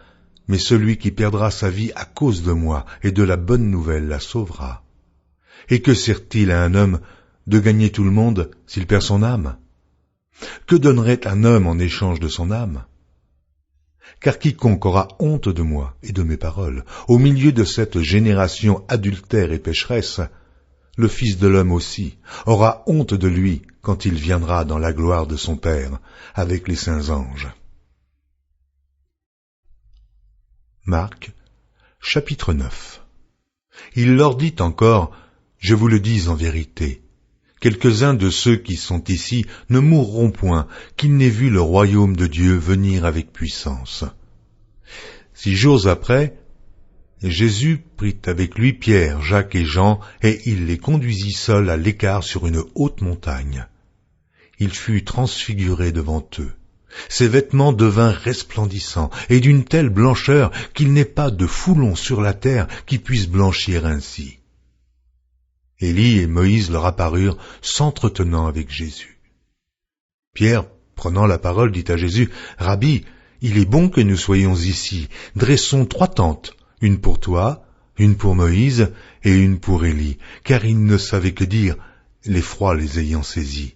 [SPEAKER 1] mais celui qui perdra sa vie à cause de moi et de la bonne nouvelle la sauvera. Et que sert-il à un homme de gagner tout le monde s'il perd son âme? Que donnerait un homme en échange de son âme? Car quiconque aura honte de moi et de mes paroles, au milieu de cette génération adultère et pécheresse, le Fils de l'homme aussi aura honte de lui quand il viendra dans la gloire de son Père avec les saints anges. Marc, chapitre 9. Il leur dit encore, « Je vous le dis en vérité, quelques-uns de ceux qui sont ici ne mourront point, qu'ils n'aient vu le royaume de Dieu venir avec puissance. » 6 jours après, Jésus prit avec lui Pierre, Jacques et Jean, et il les conduisit seuls à l'écart sur une haute montagne. Il fut transfiguré devant eux. Ses vêtements devinrent resplendissants, et d'une telle blancheur qu'il n'est pas de foulon sur la terre qui puisse blanchir ainsi. Élie et Moïse leur apparurent, s'entretenant avec Jésus. Pierre, prenant la parole, dit à Jésus, « Rabbi, il est bon que nous soyons ici. Dressons 3 tentes, une pour toi, une pour Moïse et une pour Élie, car ils ne savaient que dire, l'effroi les ayant saisis. »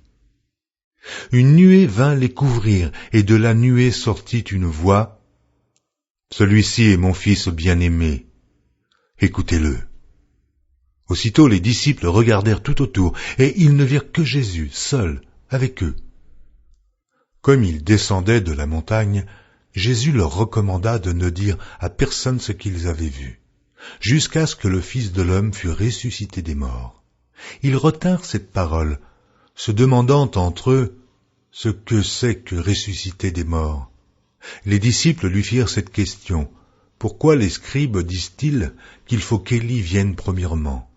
[SPEAKER 1] Une nuée vint les couvrir, et de la nuée sortit une voix, « Celui-ci est mon fils bien-aimé, écoutez-le. » Aussitôt les disciples regardèrent tout autour, et ils ne virent que Jésus, seul, avec eux. Comme il descendait de la montagne, Jésus leur recommanda de ne dire à personne ce qu'ils avaient vu, jusqu'à ce que le Fils de l'homme fût ressuscité des morts. Ils retinrent cette parole, se demandant entre eux ce que c'est que ressusciter des morts. Les disciples lui firent cette question: pourquoi les scribes disent-ils qu'il faut qu'Élie vienne premièrement?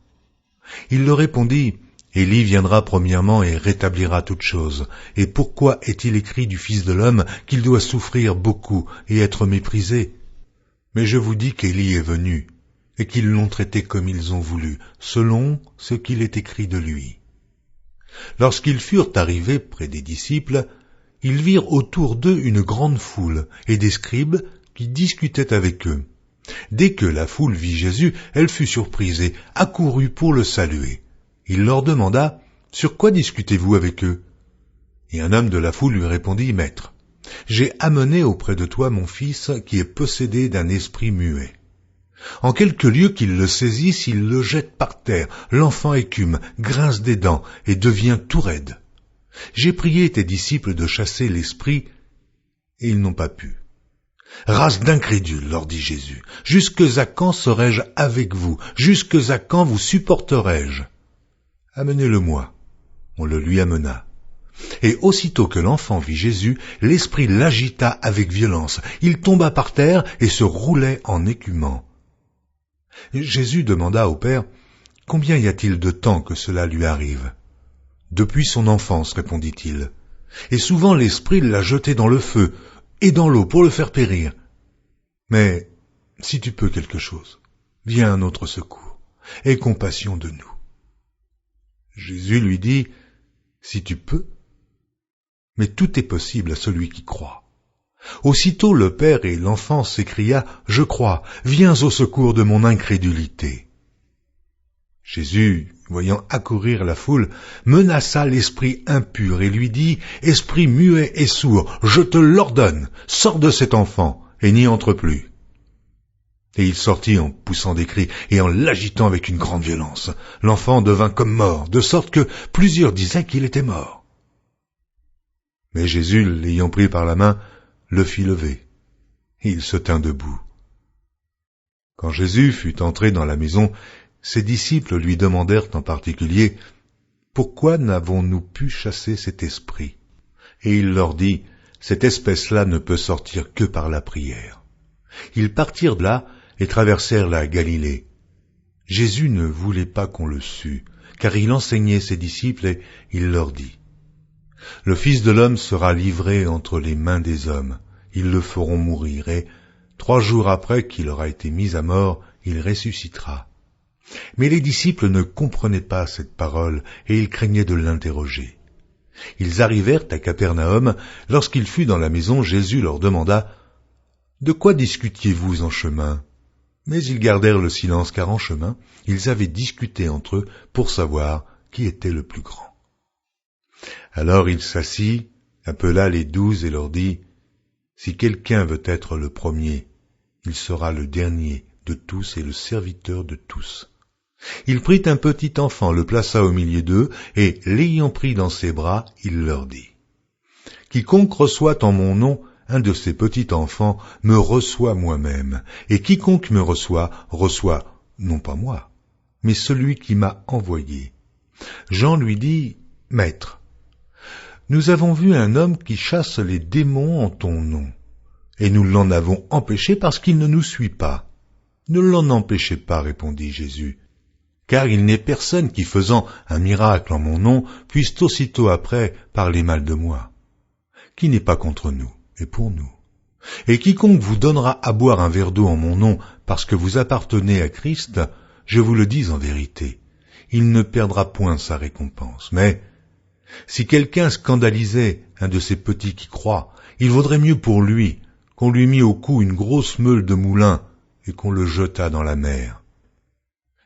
[SPEAKER 1] Il leur répondit: Élie viendra premièrement et rétablira toutes choses. Et pourquoi est-il écrit du Fils de l'homme qu'il doit souffrir beaucoup et être méprisé? Mais je vous dis qu'Élie est venu, et qu'ils l'ont traité comme ils ont voulu, selon ce qu'il est écrit de lui. Lorsqu'ils furent arrivés près des disciples, ils virent autour d'eux une grande foule et des scribes qui discutaient avec eux. Dès que la foule vit Jésus, elle fut surprise et accourut pour le saluer. Il leur demanda: sur quoi discutez-vous avec eux? Et un homme de la foule lui répondit: Maître, j'ai amené auprès de toi mon fils qui est possédé d'un esprit muet. En quelque lieu qu'il le saisisse, il le jette par terre, l'enfant écume, grince des dents et devient tout raide. J'ai prié tes disciples de chasser l'esprit, et ils n'ont pas pu. Race d'incrédules, leur dit Jésus, jusque à quand serai-je avec vous? Jusque à quand vous supporterai-je? Amenez-le-moi. On le lui amena. Et aussitôt que l'enfant vit Jésus, l'esprit l'agita avec violence. Il tomba par terre et se roulait en écumant. Jésus demanda au Père: combien y a-t-il de temps que cela lui arrive? Depuis son enfance, répondit-il. Et souvent l'esprit l'a jeté dans le feu et dans l'eau pour le faire périr. Mais si tu peux quelque chose, viens à notre secours, aie compassion de nous. Jésus lui dit: si tu peux, mais tout est possible à celui qui croit. Aussitôt le père et l'enfant s'écria: je crois, viens au secours de mon incrédulité. Jésus, voyant accourir la foule, menaça l'esprit impur et lui dit: esprit muet et sourd, je te l'ordonne, sors de cet enfant et n'y entre plus. Et il sortit en poussant des cris et en l'agitant avec une grande violence. L'enfant devint comme mort, de sorte que plusieurs disaient qu'il était mort. Mais Jésus, l'ayant pris par la main, le fit lever. Il se tint debout. Quand Jésus fut entré dans la maison, ses disciples lui demandèrent en particulier: pourquoi n'avons-nous pu chasser cet esprit? Et il leur dit: cette espèce-là ne peut sortir que par la prière. Ils partirent de là et traversèrent la Galilée. Jésus ne voulait pas qu'on le sût, car il enseignait ses disciples et il leur dit: le Fils de l'homme sera livré entre les mains des hommes, ils le feront mourir, et 3 jours après qu'il aura été mis à mort, il ressuscitera. Mais les disciples ne comprenaient pas cette parole, et ils craignaient de l'interroger. Ils arrivèrent à Capernaum. Lorsqu'il fut dans la maison, Jésus leur demanda: de quoi discutiez-vous en chemin? Mais ils gardèrent le silence, car en chemin, ils avaient discuté entre eux pour savoir qui était le plus grand. Alors il s'assit, appela les 12 et leur dit: si quelqu'un veut être le premier, il sera le dernier de tous et le serviteur de tous. Il prit un petit enfant, le plaça au milieu d'eux, et l'ayant pris dans ses bras, il leur dit: quiconque reçoit en mon nom un de ces petits enfants me reçoit moi-même, et quiconque me reçoit, reçoit non pas moi, mais celui qui m'a envoyé. Jean lui dit: Maître, nous avons vu un homme qui chasse les démons en ton nom, et nous l'en avons empêché parce qu'il ne nous suit pas. Ne l'en empêchez pas, répondit Jésus, car il n'est personne qui, faisant un miracle en mon nom, puisse aussitôt après parler mal de moi. Qui n'est pas contre nous et pour nous. Et quiconque vous donnera à boire un verre d'eau en mon nom parce que vous appartenez à Christ, je vous le dis en vérité, il ne perdra point sa récompense. Mais si quelqu'un scandalisait un de ces petits qui croient, il vaudrait mieux pour lui qu'on lui mît au cou une grosse meule de moulin et qu'on le jetât dans la mer.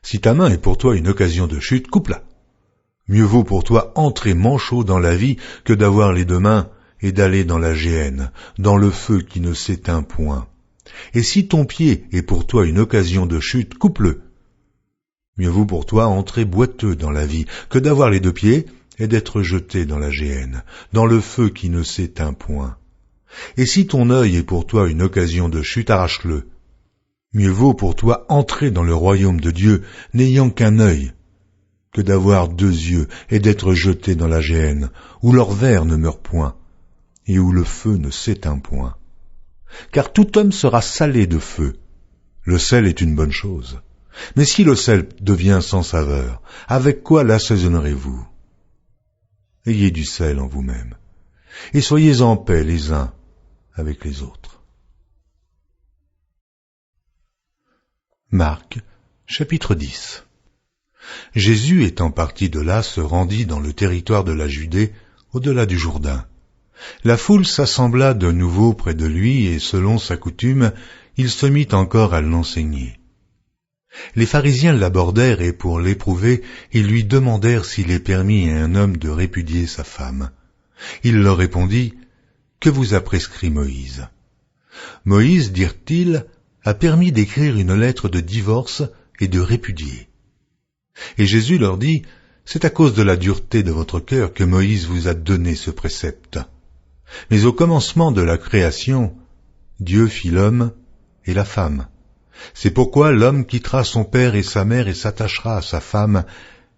[SPEAKER 1] Si ta main est pour toi une occasion de chute, coupe-la. Mieux vaut pour toi entrer manchot dans la vie que d'avoir les 2 mains et d'aller dans la géhenne, dans le feu qui ne s'éteint point. Et si ton pied est pour toi une occasion de chute, coupe-le. Mieux vaut pour toi entrer boiteux dans la vie que d'avoir les 2 pieds et d'être jeté dans la géhenne, dans le feu qui ne s'éteint point. Et si ton œil est pour toi une occasion de chute, arrache-le. Mieux vaut pour toi entrer dans le royaume de Dieu n'ayant qu'un œil, que d'avoir 2 yeux et d'être jeté dans la géhenne, où leur ver ne meurt point, et où le feu ne s'éteint point. Car tout homme sera salé de feu. Le sel est une bonne chose. Mais si le sel devient sans saveur, avec quoi l'assaisonnerez-vous? Ayez du sel en vous-même, et soyez en paix les uns avec les autres. Marc, chapitre 10. Jésus étant parti de là se rendit dans le territoire de la Judée, au-delà du Jourdain. La foule s'assembla de nouveau près de lui, et selon sa coutume, il se mit encore à l'enseigner. Les pharisiens l'abordèrent, et pour l'éprouver, ils lui demandèrent s'il est permis à un homme de répudier sa femme. Il leur répondit, « Que vous a prescrit Moïse ?» Moïse, dirent-ils, a permis d'écrire une lettre de divorce et de répudier. Et Jésus leur dit, « C'est à cause de la dureté de votre cœur que Moïse vous a donné ce précepte. Mais au commencement de la création, Dieu fit l'homme et la femme. C'est pourquoi l'homme quittera son père et sa mère et s'attachera à sa femme,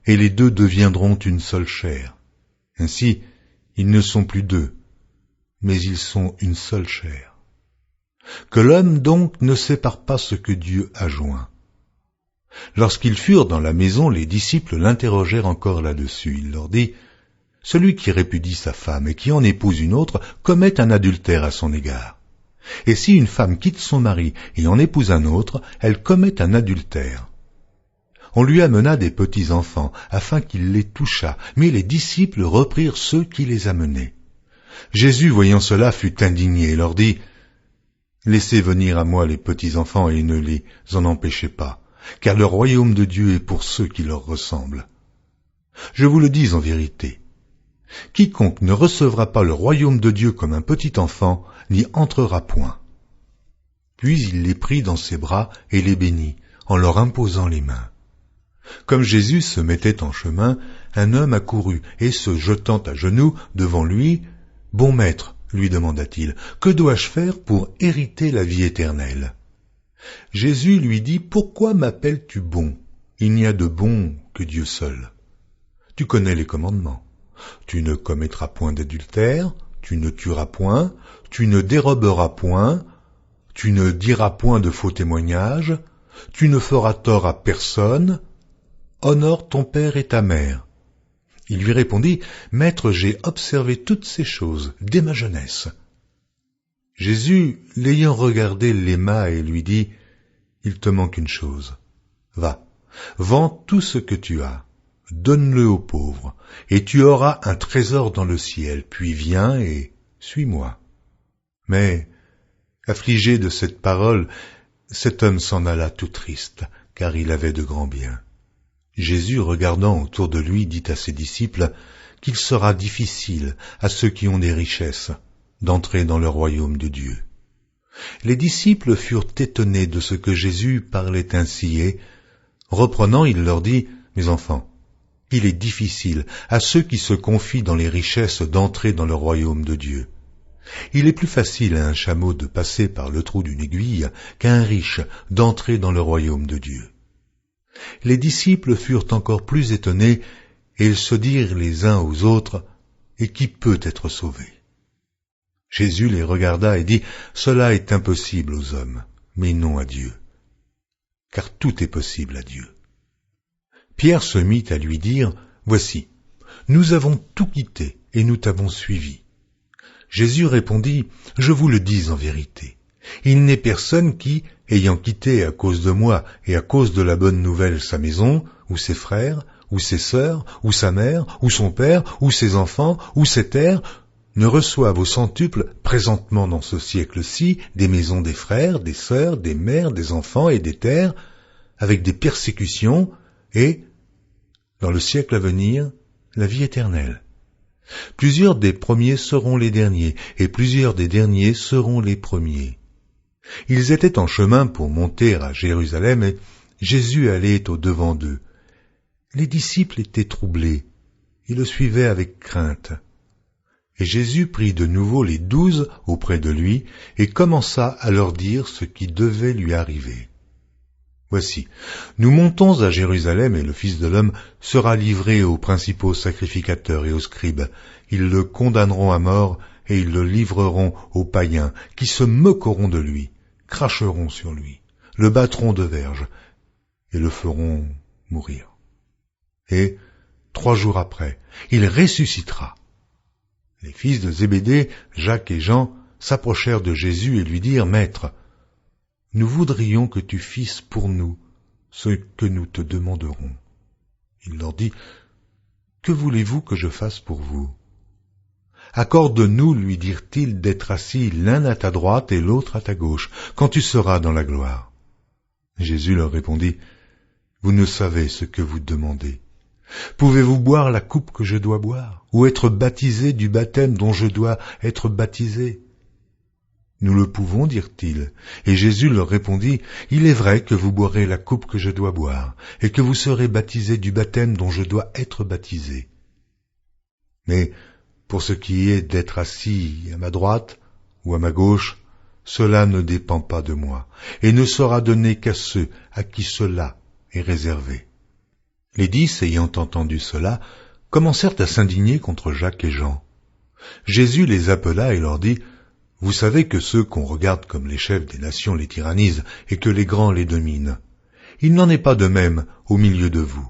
[SPEAKER 1] et les 2 deviendront une seule chair. Ainsi, ils ne sont plus 2, mais ils sont une seule chair. Que l'homme donc ne sépare pas ce que Dieu a joint. » Lorsqu'ils furent dans la maison, les disciples l'interrogèrent encore là-dessus. Il leur dit, « Celui qui répudie sa femme et qui en épouse une autre commet un adultère à son égard. Et si une femme quitte son mari et en épouse un autre, elle commet un adultère. » On lui amena des petits-enfants, afin qu'il les touchât, mais les disciples reprirent ceux qui les amenaient. Jésus, voyant cela, fut indigné et leur dit, « Laissez venir à moi les petits-enfants et ne les en empêchez pas, car le royaume de Dieu est pour ceux qui leur ressemblent. Je vous le dis en vérité, quiconque ne recevra pas le royaume de Dieu comme un petit enfant n'y entrera point. » Puis il les prit dans ses bras et les bénit, en leur imposant les mains. Comme Jésus se mettait en chemin, un homme accourut, et se jetant à genoux devant lui, « Bon maître, lui demanda-t-il, que dois-je faire pour hériter la vie éternelle ?» Jésus lui dit, « Pourquoi m'appelles-tu bon? Il n'y a de bon que Dieu seul. Tu connais les commandements. Tu ne commettras point d'adultère, tu ne tueras point, tu ne déroberas point, tu ne diras point de faux témoignages, tu ne feras tort à personne, honore ton père et ta mère. » Il lui répondit, « Maître, j'ai observé toutes ces choses dès ma jeunesse. » Jésus, l'ayant regardé, l'aima et lui dit, « Il te manque une chose. Va, vends tout ce que tu as, donne-le aux pauvres, et tu auras un trésor dans le ciel, puis viens et suis-moi. » Mais, affligé de cette parole, cet homme s'en alla tout triste, car il avait de grands biens. Jésus, regardant autour de lui, dit à ses disciples qu'il sera difficile à ceux qui ont des richesses d'entrer dans le royaume de Dieu. Les disciples furent étonnés de ce que Jésus parlait ainsi et, reprenant, il leur dit, « Mes enfants, il est difficile à ceux qui se confient dans les richesses d'entrer dans le royaume de Dieu. Il est plus facile à un chameau de passer par le trou d'une aiguille qu'à un riche d'entrer dans le royaume de Dieu. » Les disciples furent encore plus étonnés, et ils se dirent les uns aux autres, « Et qui peut être sauvé ?» Jésus les regarda et dit, « Cela est impossible aux hommes, mais non à Dieu, car tout est possible à Dieu. » Pierre se mit à lui dire, « Voici, nous avons tout quitté et nous t'avons suivi. » Jésus répondit, « Je vous le dis en vérité, il n'est personne qui, ayant quitté à cause de moi et à cause de la bonne nouvelle sa maison, ou ses frères, ou ses sœurs, ou sa mère, ou son père, ou ses enfants, ou ses terres, ne reçoivent au centuple présentement dans ce siècle-ci des maisons des frères, des sœurs, des mères, des enfants et des terres, avec des persécutions, et, dans le siècle à venir, la vie éternelle. Plusieurs des premiers seront les derniers, et plusieurs des derniers seront les premiers. » Ils étaient en chemin pour monter à Jérusalem, et Jésus allait au-devant d'eux. Les disciples étaient troublés, ils le suivaient avec crainte. Et Jésus prit de nouveau les 12 auprès de lui et commença à leur dire ce qui devait lui arriver. Voici, nous montons à Jérusalem et le Fils de l'homme sera livré aux principaux sacrificateurs et aux scribes. Ils le condamneront à mort et ils le livreront aux païens qui se moqueront de lui, cracheront sur lui, le battront de verge et le feront mourir. Et 3 jours après, il ressuscitera. Les fils de Zébédée, Jacques et Jean, s'approchèrent de Jésus et lui dirent, « Maître, nous voudrions que tu fisses pour nous ce que nous te demanderons. » Il leur dit, « Que voulez-vous que je fasse pour vous ?» « Accorde-nous, lui dirent-ils, d'être assis l'un à ta droite et l'autre à ta gauche, quand tu seras dans la gloire. » Jésus leur répondit, « Vous ne savez ce que vous demandez. Pouvez-vous boire la coupe que je dois boire, ou être baptisé du baptême dont je dois être baptisé ?» Nous le pouvons, dirent-ils. Et Jésus leur répondit, « Il est vrai que vous boirez la coupe que je dois boire, et que vous serez baptisés du baptême dont je dois être baptisé. Mais pour ce qui est d'être assis à ma droite ou à ma gauche, cela ne dépend pas de moi, et ne sera donné qu'à ceux à qui cela est réservé. » Les 10, ayant entendu cela, commencèrent à s'indigner contre Jacques et Jean. Jésus les appela et leur dit, « Vous savez que ceux qu'on regarde comme les chefs des nations les tyrannisent et que les grands les dominent. Il n'en est pas de même au milieu de vous.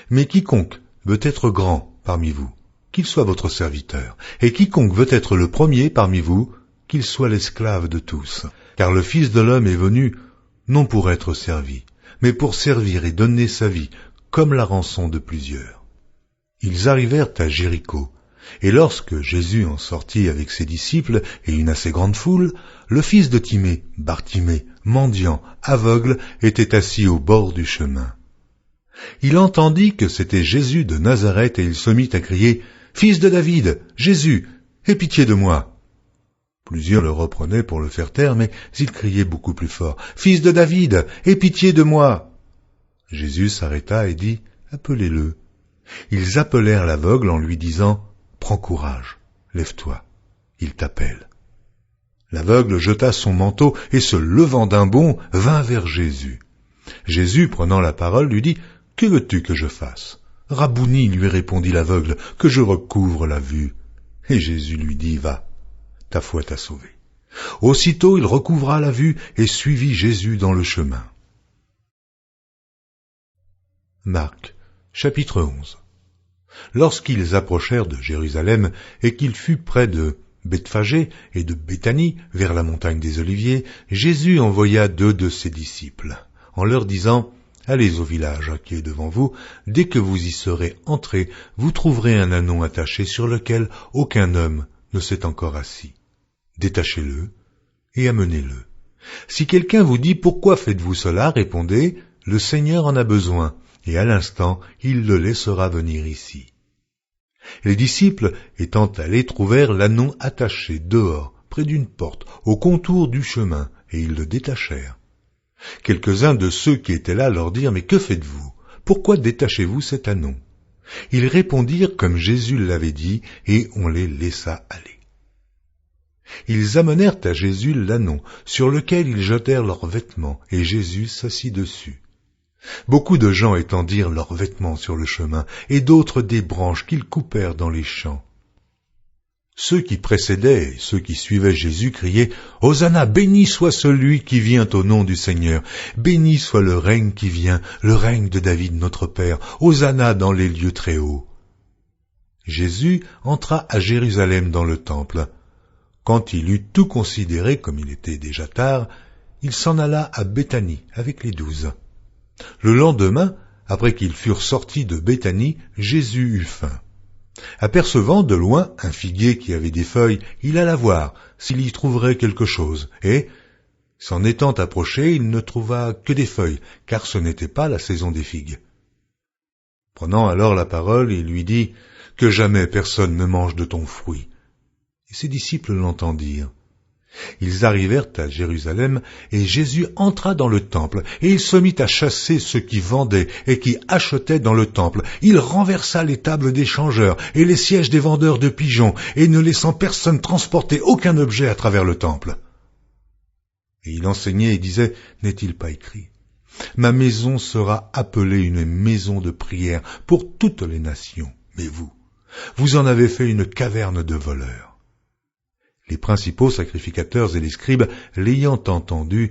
[SPEAKER 1] Mais quiconque veut être grand parmi vous, qu'il soit votre serviteur, et quiconque veut être le premier parmi vous, qu'il soit l'esclave de tous. Car le Fils de l'homme est venu, non pour être servi, mais pour servir et donner sa vie, comme la rançon de plusieurs. » Ils arrivèrent à Jéricho, et lorsque Jésus en sortit avec ses disciples et une assez grande foule, le fils de Timée, Bartimée, mendiant, aveugle, était assis au bord du chemin. Il entendit que c'était Jésus de Nazareth et il se mit à crier, « Fils de David, Jésus, aie pitié de moi !» Plusieurs le reprenaient pour le faire taire, mais il criait beaucoup plus fort, « Fils de David, aie pitié de moi !» Jésus s'arrêta et dit, « Appelez-le. » Ils appelèrent l'aveugle en lui disant, « Prends courage, lève-toi, il t'appelle. » L'aveugle jeta son manteau et se levant d'un bond, vint vers Jésus. Jésus, prenant la parole, lui dit, « Que veux-tu que je fasse ?» « Rabouni, lui répondit l'aveugle, « que je recouvre la vue. » Et Jésus lui dit, « Va, ta foi t'a sauvé. » Aussitôt il recouvra la vue et suivit Jésus dans le chemin. Marc, chapitre 11. Lorsqu'ils approchèrent de Jérusalem et qu'il fut près de Bethphagée et de Béthanie, vers la montagne des Oliviers, Jésus envoya 2 de ses disciples, en leur disant, « Allez au village qui est devant vous, dès que vous y serez entrés, vous trouverez un ânon attaché sur lequel aucun homme ne s'est encore assis. Détachez-le et amenez-le. Si quelqu'un vous dit, pourquoi faites-vous cela, répondez, le Seigneur en a besoin, et à l'instant, il le laissera venir ici. » Les disciples, étant allés, trouvèrent l'ânon attaché dehors, près d'une porte, au contour du chemin, et ils le détachèrent. Quelques-uns de ceux qui étaient là leur dirent, « Mais que faites-vous? Pourquoi détachez-vous cet ânon ?» Ils répondirent comme Jésus l'avait dit, et on les laissa aller. Ils amenèrent à Jésus l'ânon, sur lequel ils jetèrent leurs vêtements, et Jésus s'assit dessus. Beaucoup de gens étendirent leurs vêtements sur le chemin, et d'autres des branches qu'ils coupèrent dans les champs. Ceux qui précédaient et ceux qui suivaient Jésus criaient « Hosanna, béni soit celui qui vient au nom du Seigneur, béni soit le règne qui vient, le règne de David notre Père, Hosanna dans les lieux très hauts. » Jésus entra à Jérusalem dans le temple. Quand il eut tout considéré, comme il était déjà tard, il s'en alla à Béthanie avec les 12. Le lendemain, après qu'ils furent sortis de Béthanie, Jésus eut faim. Apercevant de loin un figuier qui avait des feuilles, il alla voir s'il y trouverait quelque chose, et, s'en étant approché, il ne trouva que des feuilles, car ce n'était pas la saison des figues. Prenant alors la parole, il lui dit, « Que jamais personne ne mange de ton fruit. » Et ses disciples l'entendirent. Ils arrivèrent à Jérusalem, et Jésus entra dans le temple, et il se mit à chasser ceux qui vendaient et qui achetaient dans le temple. Il renversa les tables des changeurs et les sièges des vendeurs de pigeons, et ne laissant personne transporter aucun objet à travers le temple. Et il enseignait et disait, n'est-il pas écrit ? Ma maison sera appelée une maison de prière pour toutes les nations, mais vous en avez fait une caverne de voleurs. Les principaux sacrificateurs et les scribes, l'ayant entendu,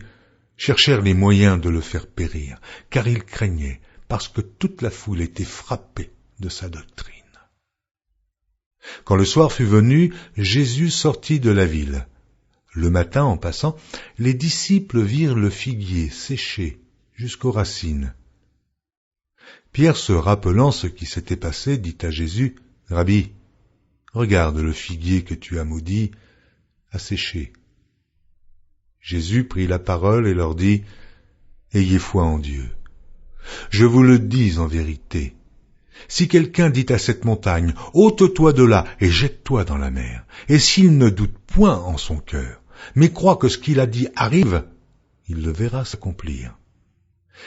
[SPEAKER 1] cherchèrent les moyens de le faire périr, car ils craignaient, parce que toute la foule était frappée de sa doctrine. Quand le soir fut venu, Jésus sortit de la ville. Le matin, en passant, les disciples virent le figuier séché jusqu'aux racines. Pierre, se rappelant ce qui s'était passé, dit à Jésus, « Rabbi, regarde le figuier que tu as maudit, a séché. » Jésus prit la parole et leur dit, « Ayez foi en Dieu. Je vous le dis en vérité. Si quelqu'un dit à cette montagne, « Ôte-toi de là et jette-toi dans la mer », et s'il ne doute point en son cœur, mais croit que ce qu'il a dit arrive, il le verra s'accomplir.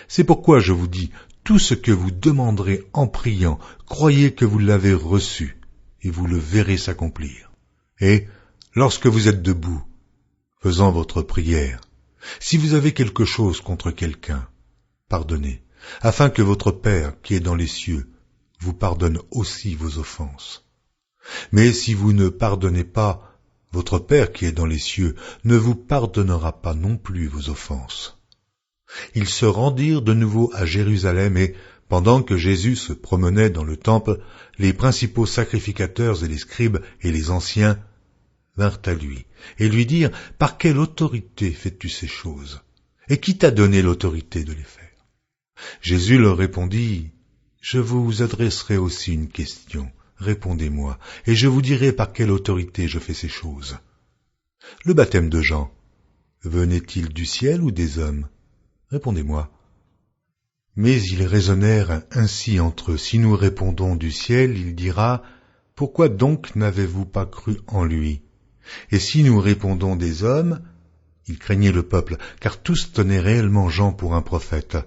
[SPEAKER 1] C'est pourquoi je vous dis, tout ce que vous demanderez en priant, croyez que vous l'avez reçu, et vous le verrez s'accomplir. Et, lorsque vous êtes debout, faisant votre prière, si vous avez quelque chose contre quelqu'un, pardonnez, afin que votre Père qui est dans les cieux vous pardonne aussi vos offenses. Mais si vous ne pardonnez pas, votre Père qui est dans les cieux ne vous pardonnera pas non plus vos offenses. Ils se rendirent de nouveau à Jérusalem et, pendant que Jésus se promenait dans le temple, les principaux sacrificateurs et les scribes et les anciens vinrent à lui et lui dirent, « Par quelle autorité fais-tu ces choses? Et qui t'a donné l'autorité de les faire ?» Jésus leur répondit, « Je vous adresserai aussi une question. Répondez-moi, et je vous dirai par quelle autorité je fais ces choses. Le baptême de Jean, venait-il du ciel ou des hommes? Répondez-moi. » Mais ils raisonnèrent ainsi entre eux. Si nous répondons du ciel, il dira, « Pourquoi donc n'avez-vous pas cru en lui ?» Et si nous répondons des hommes, ils craignaient le peuple, car tous tenaient réellement Jean pour un prophète.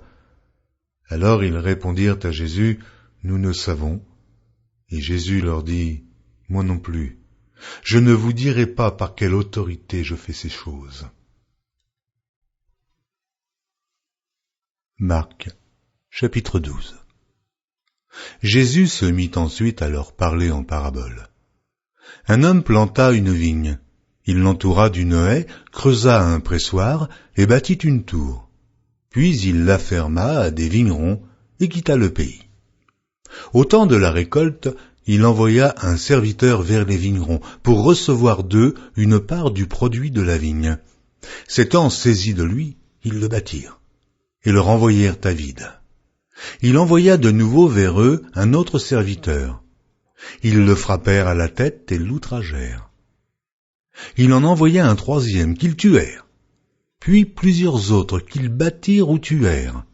[SPEAKER 1] Alors ils répondirent à Jésus, « Nous ne savons. » Et Jésus leur dit, « Moi non plus. Je ne vous dirai pas par quelle autorité je fais ces choses. » Marc, chapitre 12. Jésus se mit ensuite à leur parler en parabole. Un homme planta une vigne. Il l'entoura d'une haie, creusa un pressoir et bâtit une tour. Puis il la ferma à des vignerons et quitta le pays. Au temps de la récolte, il envoya un serviteur vers les vignerons pour recevoir d'eux une part du produit de la vigne. S'étant saisis de lui, ils le battirent et le renvoyèrent à vide. Il envoya de nouveau vers eux un autre serviteur. Ils le frappèrent à la tête et l'outragèrent. Il en envoya un troisième qu'ils tuèrent, puis plusieurs autres qu'ils battirent ou tuèrent.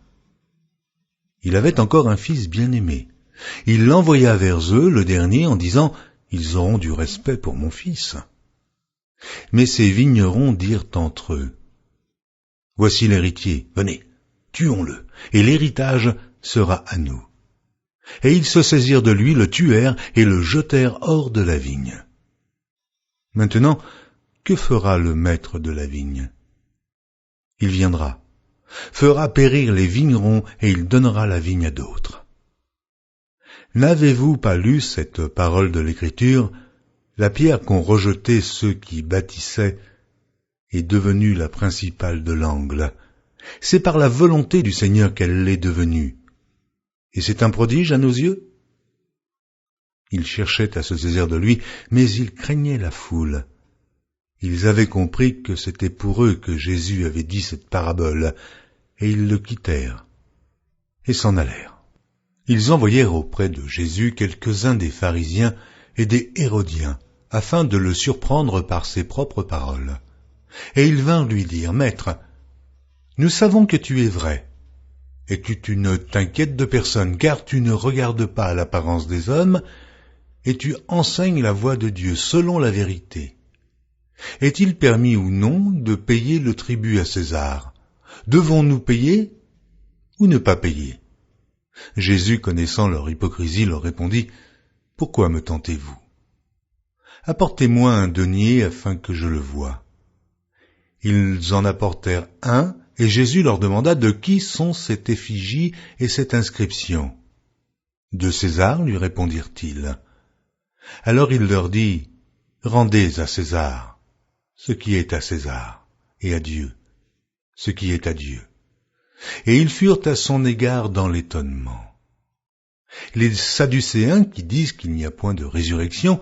[SPEAKER 1] Il avait encore un fils bien-aimé. Il l'envoya vers eux, le dernier, en disant « Ils auront du respect pour mon fils. » Mais ces vignerons dirent entre eux « Voici l'héritier, venez, tuons-le, et l'héritage sera à nous. » Et ils se saisirent de lui, le tuèrent et le jetèrent hors de la vigne. Maintenant, que fera le maître de la vigne? Il viendra, fera périr les vignerons et il donnera la vigne à d'autres. N'avez-vous pas lu cette parole de l'Écriture? La pierre qu'ont rejetée ceux qui bâtissaient est devenue la principale de l'angle. C'est par la volonté du Seigneur qu'elle l'est devenue. Et c'est un prodige à nos yeux? Ils cherchaient à se saisir de lui, mais ils craignaient la foule. Ils avaient compris que c'était pour eux que Jésus avait dit cette parabole, et ils le quittèrent et s'en allèrent. Ils envoyèrent auprès de Jésus quelques-uns des pharisiens et des hérodiens, afin de le surprendre par ses propres paroles. Et ils vinrent lui dire, « Maître, nous savons que tu es vrai, et que tu ne t'inquiètes de personne, car tu ne regardes pas à l'apparence des hommes, et tu enseignes la voie de Dieu selon la vérité. Est-il permis ou non de payer le tribut à César? Devons-nous payer ou ne pas payer? Jésus, connaissant leur hypocrisie, leur répondit, « Pourquoi me tentez-vous? Apportez-moi un denier afin que je le voie. » Ils en apportèrent un, et Jésus leur demanda de qui sont cette effigie et cette inscription. « De César, lui répondirent-ils. Alors il leur dit, « Rendez à César ce qui est à César, et à Dieu ce qui est à Dieu. » Et ils furent à son égard dans l'étonnement. Les Sadducéens, qui disent qu'il n'y a point de résurrection,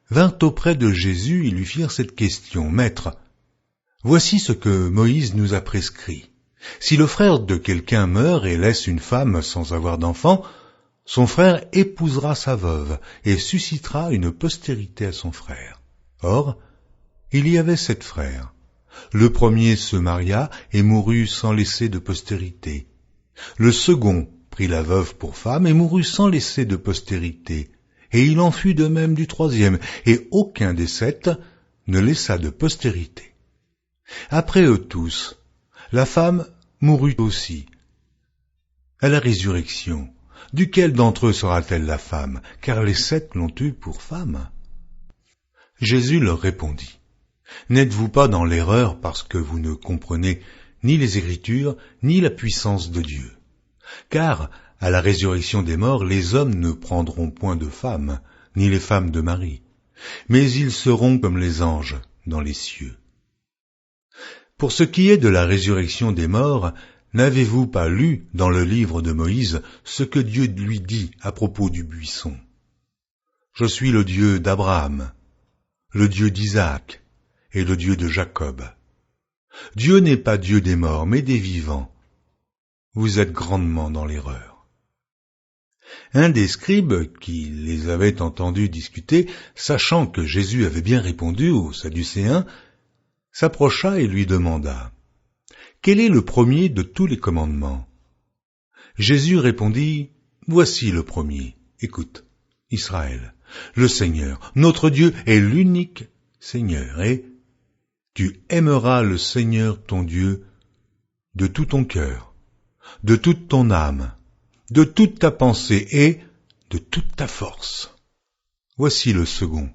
[SPEAKER 1] vinrent auprès de Jésus et lui firent cette question, « Maître, voici ce que Moïse nous a prescrit. Si le frère de quelqu'un meurt et laisse une femme sans avoir d'enfant, son frère épousera sa veuve et suscitera une postérité à son frère. Or, il y avait 7 frères. Le premier se maria et mourut sans laisser de postérité. Le second prit la veuve pour femme et mourut sans laisser de postérité. Et il en fut de même du troisième, et aucun des 7 ne laissa de postérité. Après eux tous, la femme mourut aussi. À la résurrection, duquel d'entre eux sera-t-elle la femme, car les 7 l'ont eue pour femme? Jésus leur répondit, « N'êtes-vous pas dans l'erreur parce que vous ne comprenez ni les Écritures, ni la puissance de Dieu? Car, à la résurrection des morts, les hommes ne prendront point de femmes, ni les femmes de mari, mais ils seront comme les anges dans les cieux. Pour ce qui est de la résurrection des morts, n'avez-vous pas lu dans le livre de Moïse ce que Dieu lui dit à propos du buisson? Je suis le Dieu d'Abraham, le Dieu d'Isaac et le Dieu de Jacob. Dieu n'est pas Dieu des morts, mais des vivants. Vous êtes grandement dans l'erreur. » Un des scribes qui les avait entendus discuter, sachant que Jésus avait bien répondu aux Sadducéens, s'approcha et lui demanda, « Quel est le premier de tous les commandements ?» Jésus répondit, « Voici le premier. Écoute, Israël, le Seigneur, notre Dieu est l'unique Seigneur, et tu aimeras le Seigneur ton Dieu de tout ton cœur, de toute ton âme, de toute ta pensée et de toute ta force. Voici le second.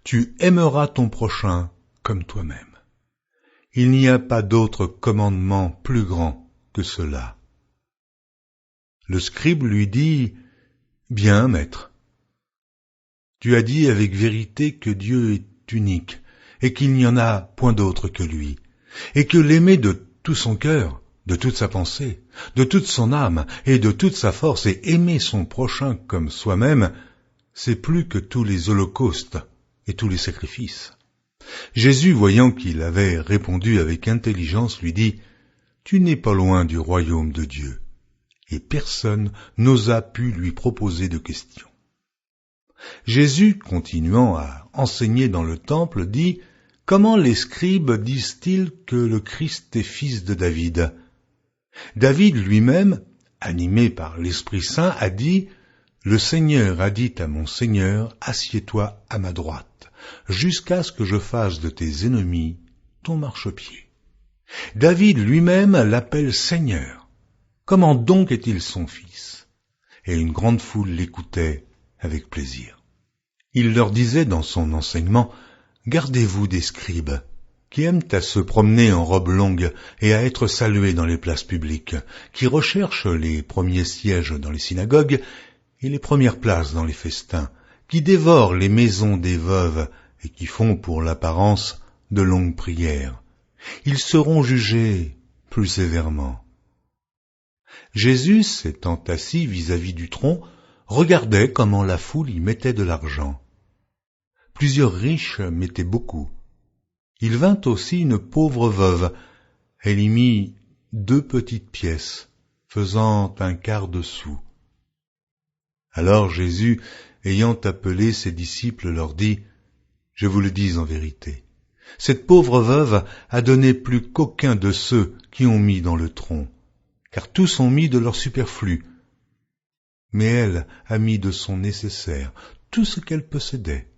[SPEAKER 1] Tu aimeras ton prochain comme toi-même. Il n'y a pas d'autre commandement plus grand que cela. » Le scribe lui dit, « Bien, maître, tu as dit avec vérité que Dieu est unique et qu'il n'y en a point d'autre que lui, et que l'aimer de tout son cœur, de toute sa pensée, de toute son âme et de toute sa force, et aimer son prochain comme soi-même, c'est plus que tous les holocaustes et tous les sacrifices. » Jésus, voyant qu'il avait répondu avec intelligence, lui dit, « Tu n'es pas loin du royaume de Dieu. » Et personne n'osa pu lui proposer de question. Jésus, continuant à enseigner dans le temple, dit, « Comment les scribes disent-ils que le Christ est fils de David? David lui-même, animé par l'Esprit Saint, a dit, « Le Seigneur a dit à mon Seigneur, assieds-toi à ma droite, jusqu'à ce que je fasse de tes ennemis ton marchepied. » David lui-même l'appelle Seigneur. Comment donc est-il son fils? Et une grande foule l'écoutait avec plaisir. Il leur disait dans son enseignement, « Gardez-vous des scribes, qui aiment à se promener en robe longue et à être salués dans les places publiques, qui recherchent les premiers sièges dans les synagogues et les premières places dans les festins, qui dévorent les maisons des veuves et qui font pour l'apparence de longues prières. Ils seront jugés plus sévèrement. » Jésus, s'étant assis vis-à-vis du tronc, regardait comment la foule y mettait de l'argent. Plusieurs riches mettaient beaucoup. Il vint aussi une pauvre veuve. Elle y mit 2 petites pièces, faisant un quart de sou. Alors Jésus, ayant appelé ses disciples, leur dit, « Je vous le dis en vérité, cette pauvre veuve a donné plus qu'aucun de ceux qui ont mis dans le tronc, car tous ont mis de leur superflu. Mais elle a mis de son nécessaire, tout ce qu'elle possédait,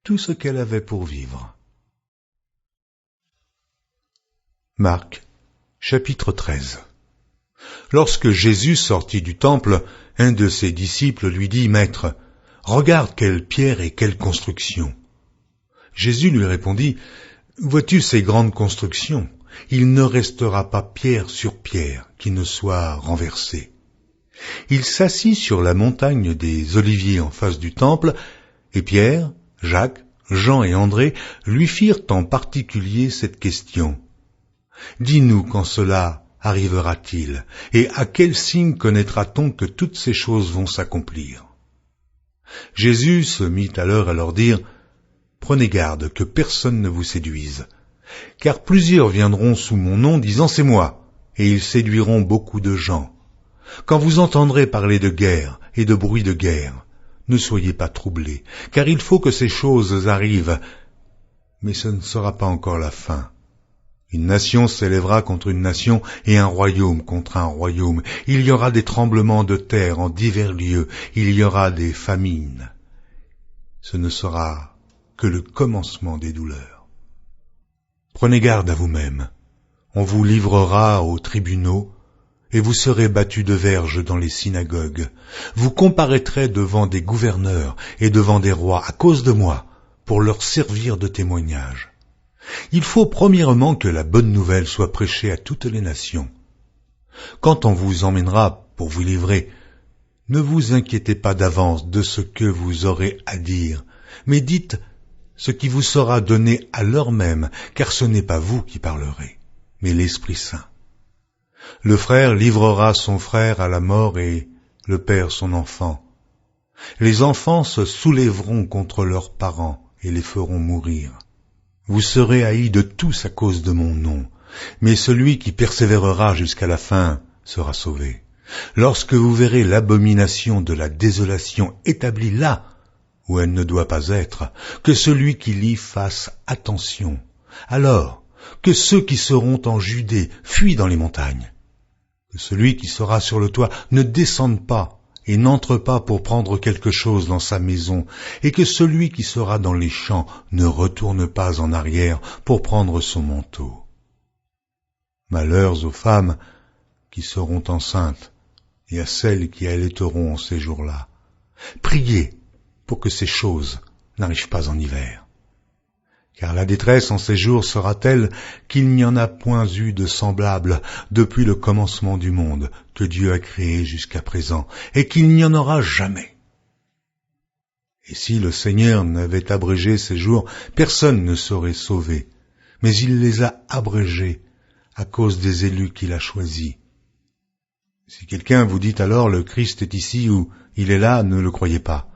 [SPEAKER 1] tout ce qu'elle avait pour vivre. » Marc, chapitre 13. Lorsque Jésus sortit du temple, un de ses disciples lui dit, « Maître, regarde quelle pierre et quelle construction. » Jésus lui répondit, « Vois-tu ces grandes constructions? Il ne restera pas pierre sur pierre qui ne soit renversée. » Il s'assit sur la montagne des Oliviers en face du temple, et Pierre, Jacques, Jean et André lui firent en particulier cette question. « Dis-nous quand cela arrivera-t-il, et à quel signe connaîtra-t-on que toutes ces choses vont s'accomplir ?» Jésus se mit alors à leur dire, « Prenez garde que personne ne vous séduise, car plusieurs viendront sous mon nom disant « C'est moi », et ils séduiront beaucoup de gens. Quand vous entendrez parler de guerre et de bruit de guerre, ne soyez pas troublés, car il faut que ces choses arrivent, mais ce ne sera pas encore la fin. Une nation s'élèvera contre une nation et un royaume contre un royaume. Il y aura des tremblements de terre en divers lieux, il y aura des famines. Ce ne sera que le commencement des douleurs. Prenez garde à vous-même. On vous livrera aux tribunaux, et vous serez battus de verges dans les synagogues. Vous comparaîtrez devant des gouverneurs et devant des rois à cause de moi, pour leur servir de témoignage. Il faut premièrement que la bonne nouvelle soit prêchée à toutes les nations. Quand on vous emmènera pour vous livrer, ne vous inquiétez pas d'avance de ce que vous aurez à dire, mais dites ce qui vous sera donné à l'heure même, car ce n'est pas vous qui parlerez, mais l'Esprit Saint. Le frère livrera son frère à la mort et le père son enfant. Les enfants se soulèveront contre leurs parents et les feront mourir. Vous serez haïs de tous à cause de mon nom, mais celui qui persévérera jusqu'à la fin sera sauvé. Lorsque vous verrez l'abomination de la désolation établie là où elle ne doit pas être, que celui qui lit fasse attention. Alors, que ceux qui seront en Judée fuient dans les montagnes. Que celui qui sera sur le toit ne descende pas et n'entre pas pour prendre quelque chose dans sa maison, et que celui qui sera dans les champs ne retourne pas en arrière pour prendre son manteau. Malheurs aux femmes qui seront enceintes et à celles qui allaiteront en ces jours-là. Priez pour que ces choses n'arrivent pas en hiver. Car la détresse en ces jours sera telle qu'il n'y en a point eu de semblable depuis le commencement du monde que Dieu a créé jusqu'à présent, et qu'il n'y en aura jamais. Et si le Seigneur n'avait abrégé ces jours, personne ne serait sauvé, mais il les a abrégés à cause des élus qu'il a choisis. Si quelqu'un vous dit alors le Christ est ici ou il est là, ne le croyez pas,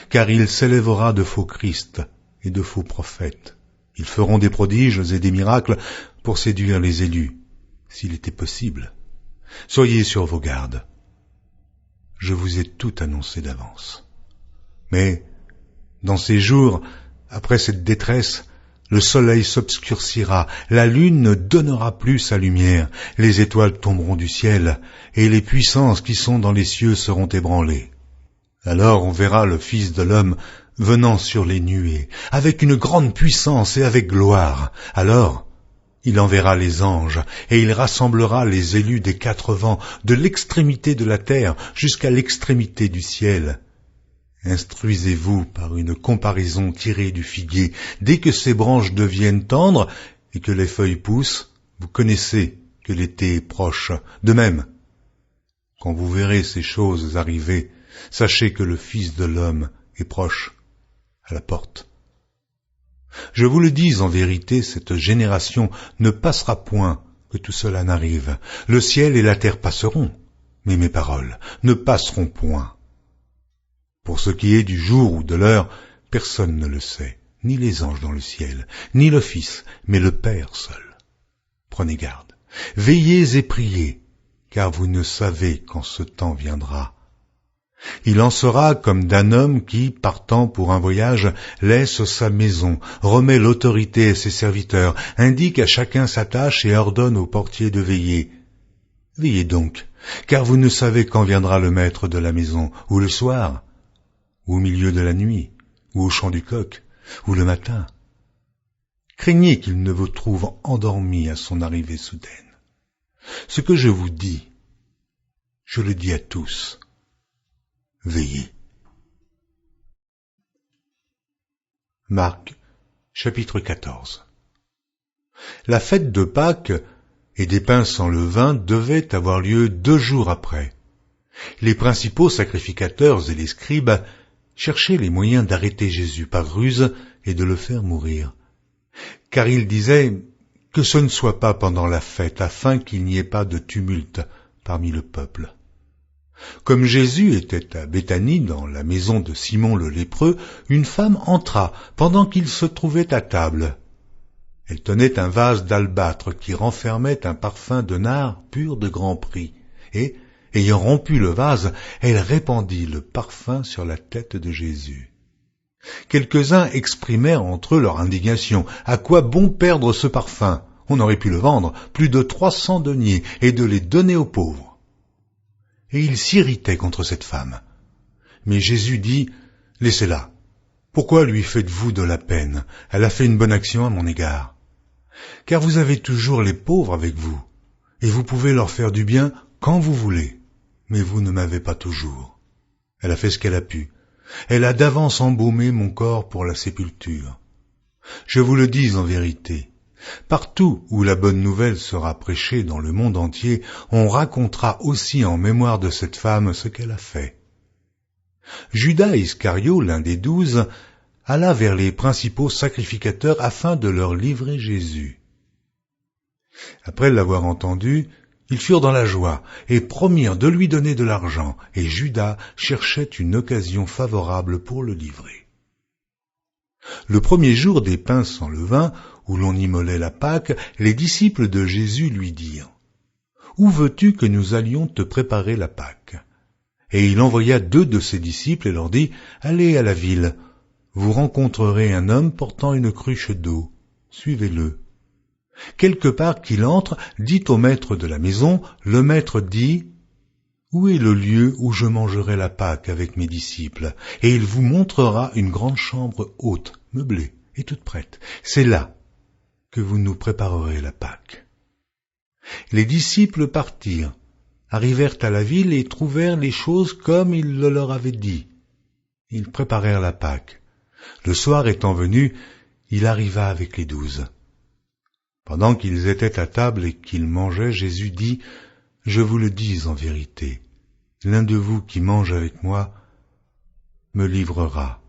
[SPEAKER 1] car il s'élèvera de faux Christ et de faux prophètes. Ils feront des prodiges et des miracles pour séduire les élus, s'il était possible. Soyez sur vos gardes. Je vous ai tout annoncé d'avance. Mais, dans ces jours, après cette détresse, le soleil s'obscurcira, la lune ne donnera plus sa lumière, les étoiles tomberont du ciel, et les puissances qui sont dans les cieux seront ébranlées. Alors on verra le Fils de l'homme venant sur les nuées, avec une grande puissance et avec gloire. Alors, il enverra les anges, et il rassemblera les élus des 4 vents, de l'extrémité de la terre jusqu'à l'extrémité du ciel. Instruisez-vous par une comparaison tirée du figuier. Dès que ses branches deviennent tendres et que les feuilles poussent, vous connaissez que l'été est proche. De même, quand vous verrez ces choses arriver, sachez que le Fils de l'homme est proche, à la porte. Je vous le dis en vérité, cette génération ne passera point que tout cela n'arrive. Le ciel et la terre passeront, mais mes paroles ne passeront point. Pour ce qui est du jour ou de l'heure, personne ne le sait, ni les anges dans le ciel, ni le Fils, mais le Père seul. Prenez garde, veillez et priez, car vous ne savez quand ce temps viendra. Il en sera comme d'un homme qui, partant pour un voyage, laisse sa maison, remet l'autorité à ses serviteurs, indique à chacun sa tâche et ordonne au portier de veiller. Veillez donc, car vous ne savez quand viendra le maître de la maison, ou le soir, ou au milieu de la nuit, ou au chant du coq, ou le matin. Craignez qu'il ne vous trouve endormi à son arrivée soudaine. Ce que je vous dis, je le dis à tous. Veillez. Marc, chapitre 14. La fête de Pâques et des pains sans levain devait avoir lieu 2 jours après. Les principaux sacrificateurs et les scribes cherchaient les moyens d'arrêter Jésus par ruse et de le faire mourir. Car ils disaient que ce ne soit pas pendant la fête, afin qu'il n'y ait pas de tumulte parmi le peuple. Comme Jésus était à Béthanie, dans la maison de Simon le lépreux, une femme entra pendant qu'il se trouvait à table. Elle tenait un vase d'albâtre qui renfermait un parfum de nard pur de grand prix, et, ayant rompu le vase, elle répandit le parfum sur la tête de Jésus. Quelques-uns exprimèrent entre eux leur indignation. À quoi bon perdre ce parfum? On aurait pu le vendre plus de 300 deniers et de les donner aux pauvres. Et ils s'irritaient contre cette femme. Mais Jésus dit, « Laissez-la. Pourquoi lui faites-vous de la peine? Elle a fait une bonne action à mon égard. Car vous avez toujours les pauvres avec vous, et vous pouvez leur faire du bien quand vous voulez, mais vous ne m'avez pas toujours. Elle a fait ce qu'elle a pu. Elle a d'avance embaumé mon corps pour la sépulture. Je vous le dis en vérité, partout où la bonne nouvelle sera prêchée dans le monde entier, on racontera aussi en mémoire de cette femme ce qu'elle a fait. » Judas Iscario, l'un des 12, alla vers les principaux sacrificateurs afin de leur livrer Jésus. Après l'avoir entendu, ils furent dans la joie et promirent de lui donner de l'argent, et Judas cherchait une occasion favorable pour le livrer. Le premier jour des pains sans levain, où l'on immolait la Pâque, les disciples de Jésus lui dirent, « Où veux-tu que nous allions te préparer la Pâque ?» Et il envoya 2 de ses disciples et leur dit, « Allez à la ville, vous rencontrerez un homme portant une cruche d'eau, suivez-le. Quelque part qu'il entre, dit au maître de la maison, le maître dit, « Où est le lieu où je mangerai la Pâque avec mes disciples ?» Et il vous montrera une grande chambre haute, meublée et toute prête. C'est là que vous nous préparerez la Pâque. Les disciples partirent, arrivèrent à la ville et trouvèrent les choses comme il le leur avait dit. Ils préparèrent la Pâque. Le soir étant venu, il arriva avec les 12. Pendant qu'ils étaient à table et qu'ils mangeaient, Jésus dit, « Je vous le dis en vérité, l'un de vous qui mange avec moi me livrera. »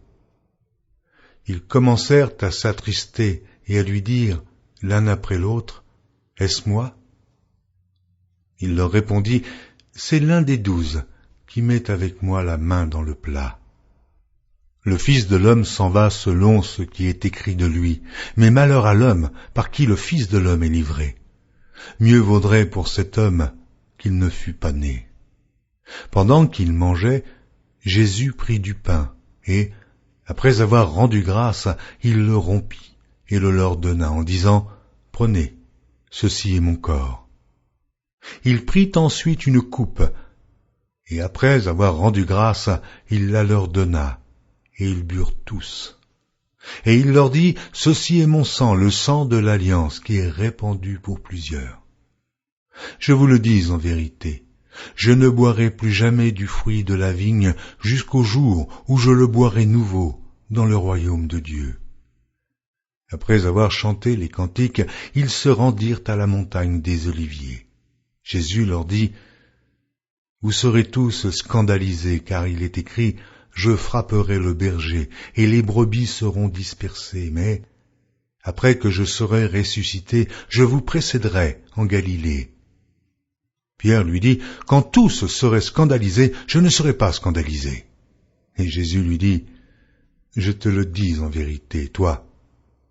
[SPEAKER 1] Ils commencèrent à s'attrister et à lui dire, l'un après l'autre, « Est-ce moi ?» Il leur répondit, « C'est l'un des 12 qui met avec moi la main dans le plat. Le Fils de l'homme s'en va selon ce qui est écrit de lui, mais malheur à l'homme par qui le Fils de l'homme est livré. Mieux vaudrait pour cet homme qu'il ne fût pas né. » Pendant qu'il mangeait, Jésus prit du pain, et, après avoir rendu grâce, il le rompit et le leur donna en disant, « Prenez, ceci est mon corps. » Il prit ensuite une coupe, et après avoir rendu grâce, il la leur donna, et ils burent tous. Et il leur dit, « Ceci est mon sang, le sang de l'alliance, qui est répandu pour plusieurs. Je vous le dis en vérité, je ne boirai plus jamais du fruit de la vigne jusqu'au jour où je le boirai nouveau dans le royaume de Dieu. » Après avoir chanté les cantiques, ils se rendirent à la montagne des Oliviers. Jésus leur dit, « Vous serez tous scandalisés, car il est écrit, « Je frapperai le berger, et les brebis seront dispersées, mais, après que je serai ressuscité, je vous précéderai en Galilée. » Pierre lui dit, « Quand tous seraient scandalisés, je ne serai pas scandalisé. » Et Jésus lui dit, « Je te le dis en vérité, toi,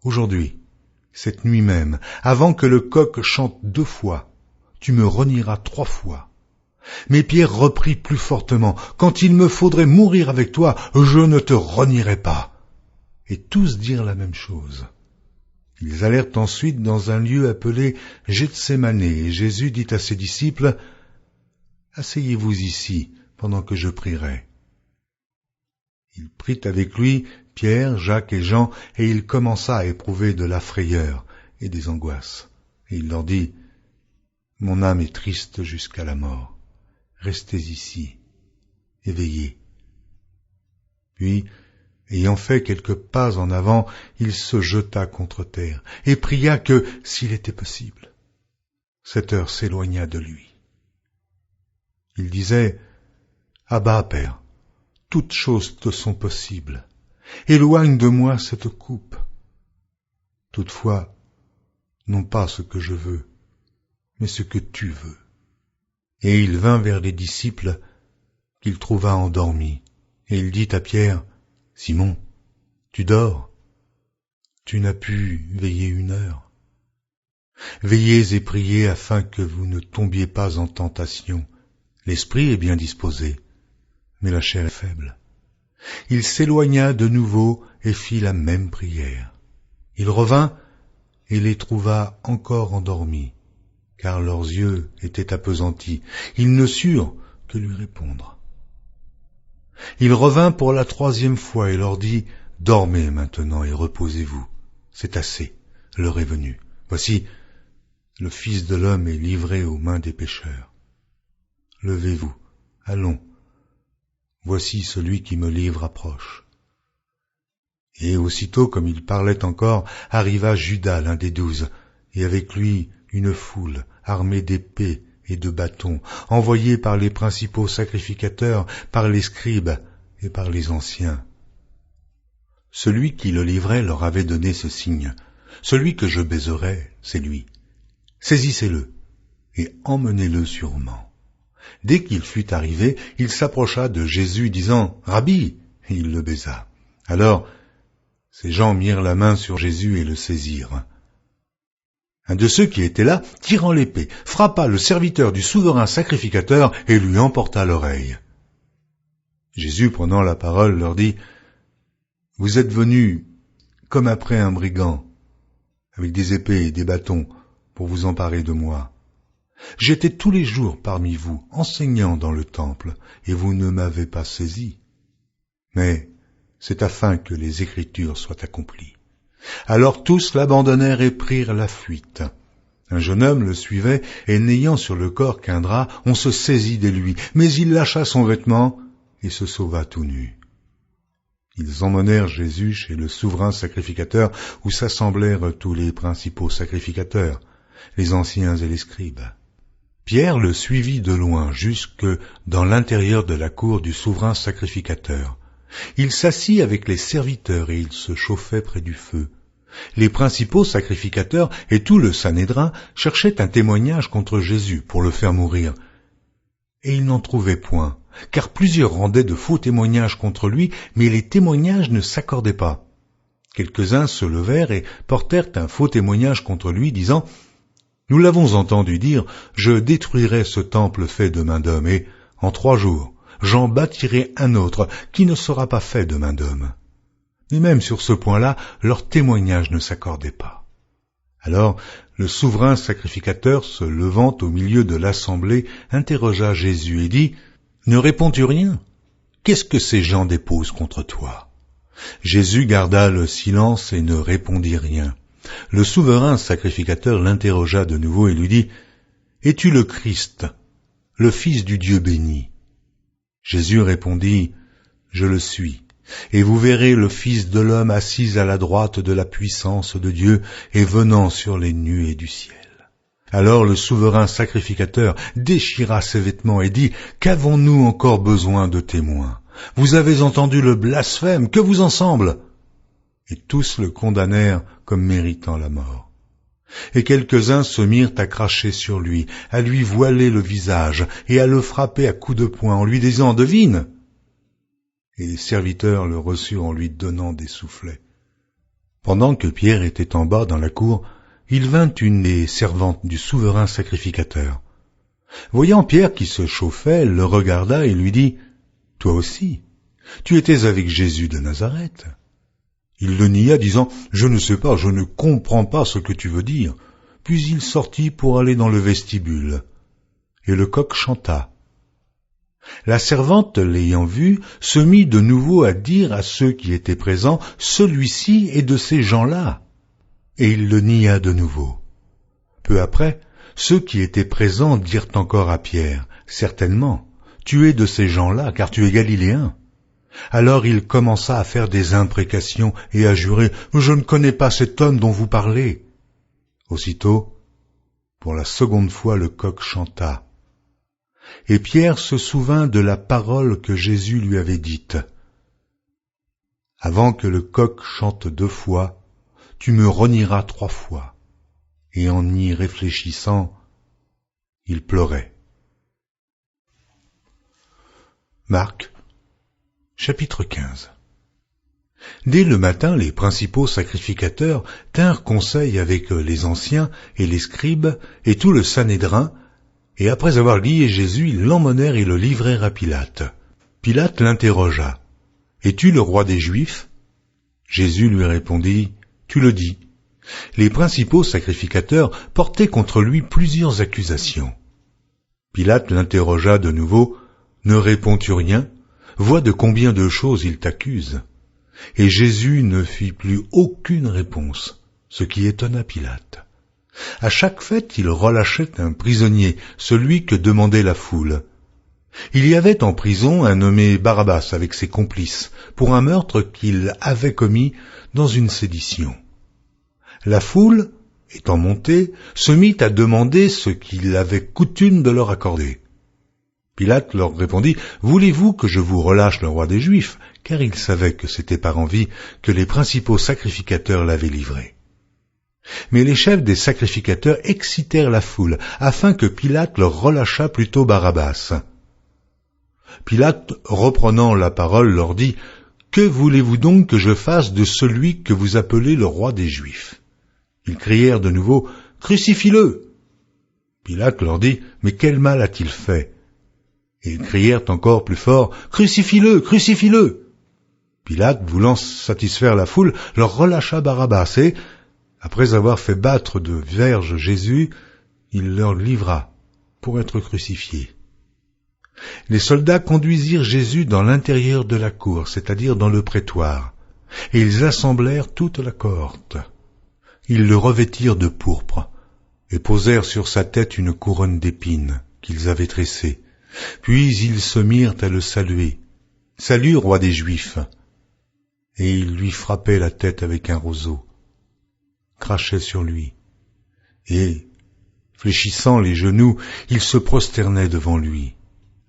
[SPEAKER 1] aujourd'hui, cette nuit même, avant que le coq chante 2 fois, tu me renieras 3 fois. » Mais Pierre reprit plus fortement, « Quand il me faudrait mourir avec toi, je ne te renierai pas. » Et tous dirent la même chose. Ils allèrent ensuite dans un lieu appelé Gethsémane, et Jésus dit à ses disciples, « Asseyez-vous ici, pendant que je prierai. » Il prit avec lui Pierre, Jacques et Jean, et il commença à éprouver de la frayeur et des angoisses. Et il leur dit, « Mon âme est triste jusqu'à la mort. Restez ici, et veillez. » Puis, ayant fait quelques pas en avant, il se jeta contre terre, et pria que, s'il était possible, cette heure s'éloignât de lui. Il disait, « Abba, Père, toutes choses te sont possibles. Éloigne de moi cette coupe. Toutefois, non pas ce que je veux, mais ce que tu veux. » Et il vint vers les disciples qu'il trouva endormis, et il dit à Pierre, « Simon, tu dors? Tu n'as pu veiller 1 heure. Veillez et priez afin que vous ne tombiez pas en tentation. L'esprit est bien disposé, mais la chair est faible. » Il s'éloigna de nouveau et fit la même prière. Il revint et les trouva encore endormis, car leurs yeux étaient appesantis. Ils ne surent que lui répondre. Il revint pour la 3e fois et leur dit, « Dormez maintenant et reposez-vous. C'est assez, l'heure est venue. Voici, le Fils de l'homme est livré aux mains des pécheurs. Levez-vous, allons. Voici celui qui me livre approche. » Et aussitôt, comme il parlait encore, arriva Judas, l'un des 12, et avec lui une foule armée d'épées et de bâtons, envoyés par les principaux sacrificateurs, par les scribes et par les anciens. Celui qui le livrait leur avait donné ce signe. « Celui que je baiserai, c'est lui. Saisissez-le et emmenez-le sûrement. » Dès qu'il fut arrivé, il s'approcha de Jésus, disant, « Rabbi !» et il le baisa. Alors, ces gens mirent la main sur Jésus et le saisirent. Un de ceux qui étaient là, tirant l'épée, frappa le serviteur du souverain sacrificateur et lui emporta l'oreille. Jésus, prenant la parole, leur dit, « Vous êtes venus comme après un brigand, avec des épées et des bâtons, pour vous emparer de moi. J'étais tous les jours parmi vous, enseignant dans le temple, et vous ne m'avez pas saisi. Mais c'est afin que les Écritures soient accomplies. » Alors tous l'abandonnèrent et prirent la fuite. Un jeune homme le suivait, et n'ayant sur le corps qu'un drap, on se saisit de lui, mais il lâcha son vêtement et se sauva tout nu. Ils emmenèrent Jésus chez le souverain sacrificateur, où s'assemblèrent tous les principaux sacrificateurs, les anciens et les scribes. Pierre le suivit de loin jusque dans l'intérieur de la cour du souverain sacrificateur. Il s'assit avec les serviteurs et il se chauffait près du feu. Les principaux sacrificateurs et tout le Sanhédrin cherchaient un témoignage contre Jésus pour le faire mourir. Et ils n'en trouvaient point, car plusieurs rendaient de faux témoignages contre lui, mais les témoignages ne s'accordaient pas. Quelques-uns se levèrent et portèrent un faux témoignage contre lui, disant « Nous l'avons entendu dire, je détruirai ce temple fait de main d'homme, et en 3 jours, j'en bâtirai un autre qui ne sera pas fait de main d'homme. » Et même sur ce point-là, leur témoignage ne s'accordait pas. Alors, le souverain sacrificateur, se levant au milieu de l'assemblée, interrogea Jésus et dit, « Ne réponds-tu rien? Qu'est-ce que ces gens déposent contre toi ?» Jésus garda le silence et ne répondit rien. Le souverain sacrificateur l'interrogea de nouveau et lui dit, « Es-tu le Christ, le Fils du Dieu béni ?» Jésus répondit, « Je le suis. Et vous verrez le Fils de l'homme assis à la droite de la puissance de Dieu et venant sur les nuées du ciel. » Alors le souverain sacrificateur déchira ses vêtements et dit, « Qu'avons-nous encore besoin de témoins? Vous avez entendu le blasphème, que vous en semble ?» Et tous le condamnèrent comme méritant la mort. Et quelques-uns se mirent à cracher sur lui, à lui voiler le visage et à le frapper à coups de poing en lui disant, « Devine !» Et les serviteurs le reçurent en lui donnant des soufflets. Pendant que Pierre était en bas dans la cour, il vint une des servantes du souverain sacrificateur. Voyant Pierre qui se chauffait, le regarda et lui dit, « Toi aussi, tu étais avec Jésus de Nazareth. » Il le nia, disant, « Je ne sais pas, je ne comprends pas ce que tu veux dire. » Puis il sortit pour aller dans le vestibule. Et le coq chanta. La servante, l'ayant vu, se mit de nouveau à dire à ceux qui étaient présents, « Celui-ci est de ces gens-là. » Et il le nia de nouveau. Peu après, ceux qui étaient présents dirent encore à Pierre, « Certainement, tu es de ces gens-là, car tu es galiléen. » Alors il commença à faire des imprécations et à jurer, « Je ne connais pas cet homme dont vous parlez. » Aussitôt, pour la seconde fois, le coq chanta. Et Pierre se souvint de la parole que Jésus lui avait dite. « Avant que le coq chante 2 fois, tu me renieras 3 fois. » Et en y réfléchissant, il pleurait. Marc, chapitre 15. Dès le matin, les principaux sacrificateurs tinrent conseil avec les anciens et les scribes et tout le Sanhédrin, et après avoir lié Jésus, ils l'emmenèrent et le livrèrent à Pilate. Pilate l'interrogea. « Es-tu le roi des Juifs ?» Jésus lui répondit, « Tu le dis. » Les principaux sacrificateurs portaient contre lui plusieurs accusations. Pilate l'interrogea de nouveau, « Ne réponds-tu rien ? Vois de combien de choses il t'accuse. » Et Jésus ne fit plus aucune réponse, ce qui étonna Pilate. À chaque fête, il relâchait un prisonnier, celui que demandait la foule. Il y avait en prison un nommé Barabbas avec ses complices, pour un meurtre qu'il avait commis dans une sédition. La foule, étant montée, se mit à demander ce qu'il avait coutume de leur accorder. Pilate leur répondit, « Voulez-vous que je vous relâche le roi des Juifs ?» Car il savait que c'était par envie que les principaux sacrificateurs l'avaient livré. Mais les chefs des sacrificateurs excitèrent la foule, afin que Pilate leur relâchât plutôt Barabbas. Pilate, reprenant la parole, leur dit, « Que voulez-vous donc que je fasse de celui que vous appelez le roi des Juifs ?» Ils crièrent de nouveau, « Crucifie-le !» Pilate leur dit, « Mais quel mal a-t-il fait ?» Et ils crièrent encore plus fort, « Crucifie-le, crucifie-le !» Pilate, voulant satisfaire la foule, leur relâcha Barabbas et, après avoir fait battre de verges Jésus, il leur livra pour être crucifié. Les soldats conduisirent Jésus dans l'intérieur de la cour, c'est-à-dire dans le prétoire, et ils assemblèrent toute la cohorte. Ils le revêtirent de pourpre et posèrent sur sa tête une couronne d'épines qu'ils avaient tressée. Puis ils se mirent à le saluer. « Salut, roi des Juifs !» Et ils lui frappaient la tête avec un roseau, crachaient sur lui, et, fléchissant les genoux, ils se prosternaient devant lui.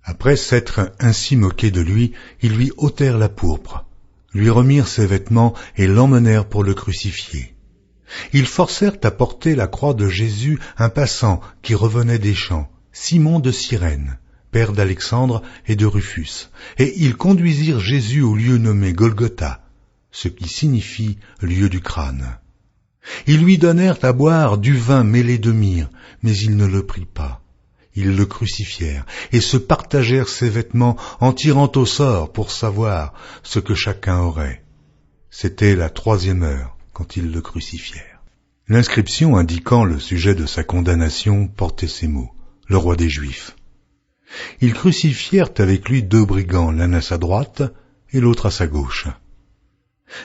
[SPEAKER 1] Après s'être ainsi moqués de lui, ils lui ôtèrent la pourpre, lui remirent ses vêtements et l'emmenèrent pour le crucifier. Ils forcèrent à porter la croix de Jésus un passant qui revenait des champs, Simon de Cyrène, père d'Alexandre et de Rufus, et ils conduisirent Jésus au lieu nommé Golgotha, ce qui signifie lieu du crâne. Ils lui donnèrent à boire du vin mêlé de myrrhe, mais il ne le prit pas. Ils le crucifièrent et se partagèrent ses vêtements en tirant au sort pour savoir ce que chacun aurait. C'était la 3e heure quand ils le crucifièrent. L'inscription indiquant le sujet de sa condamnation portait ces mots, « Le roi des Juifs ». Ils crucifièrent avec lui 2 brigands, l'un à sa droite et l'autre à sa gauche.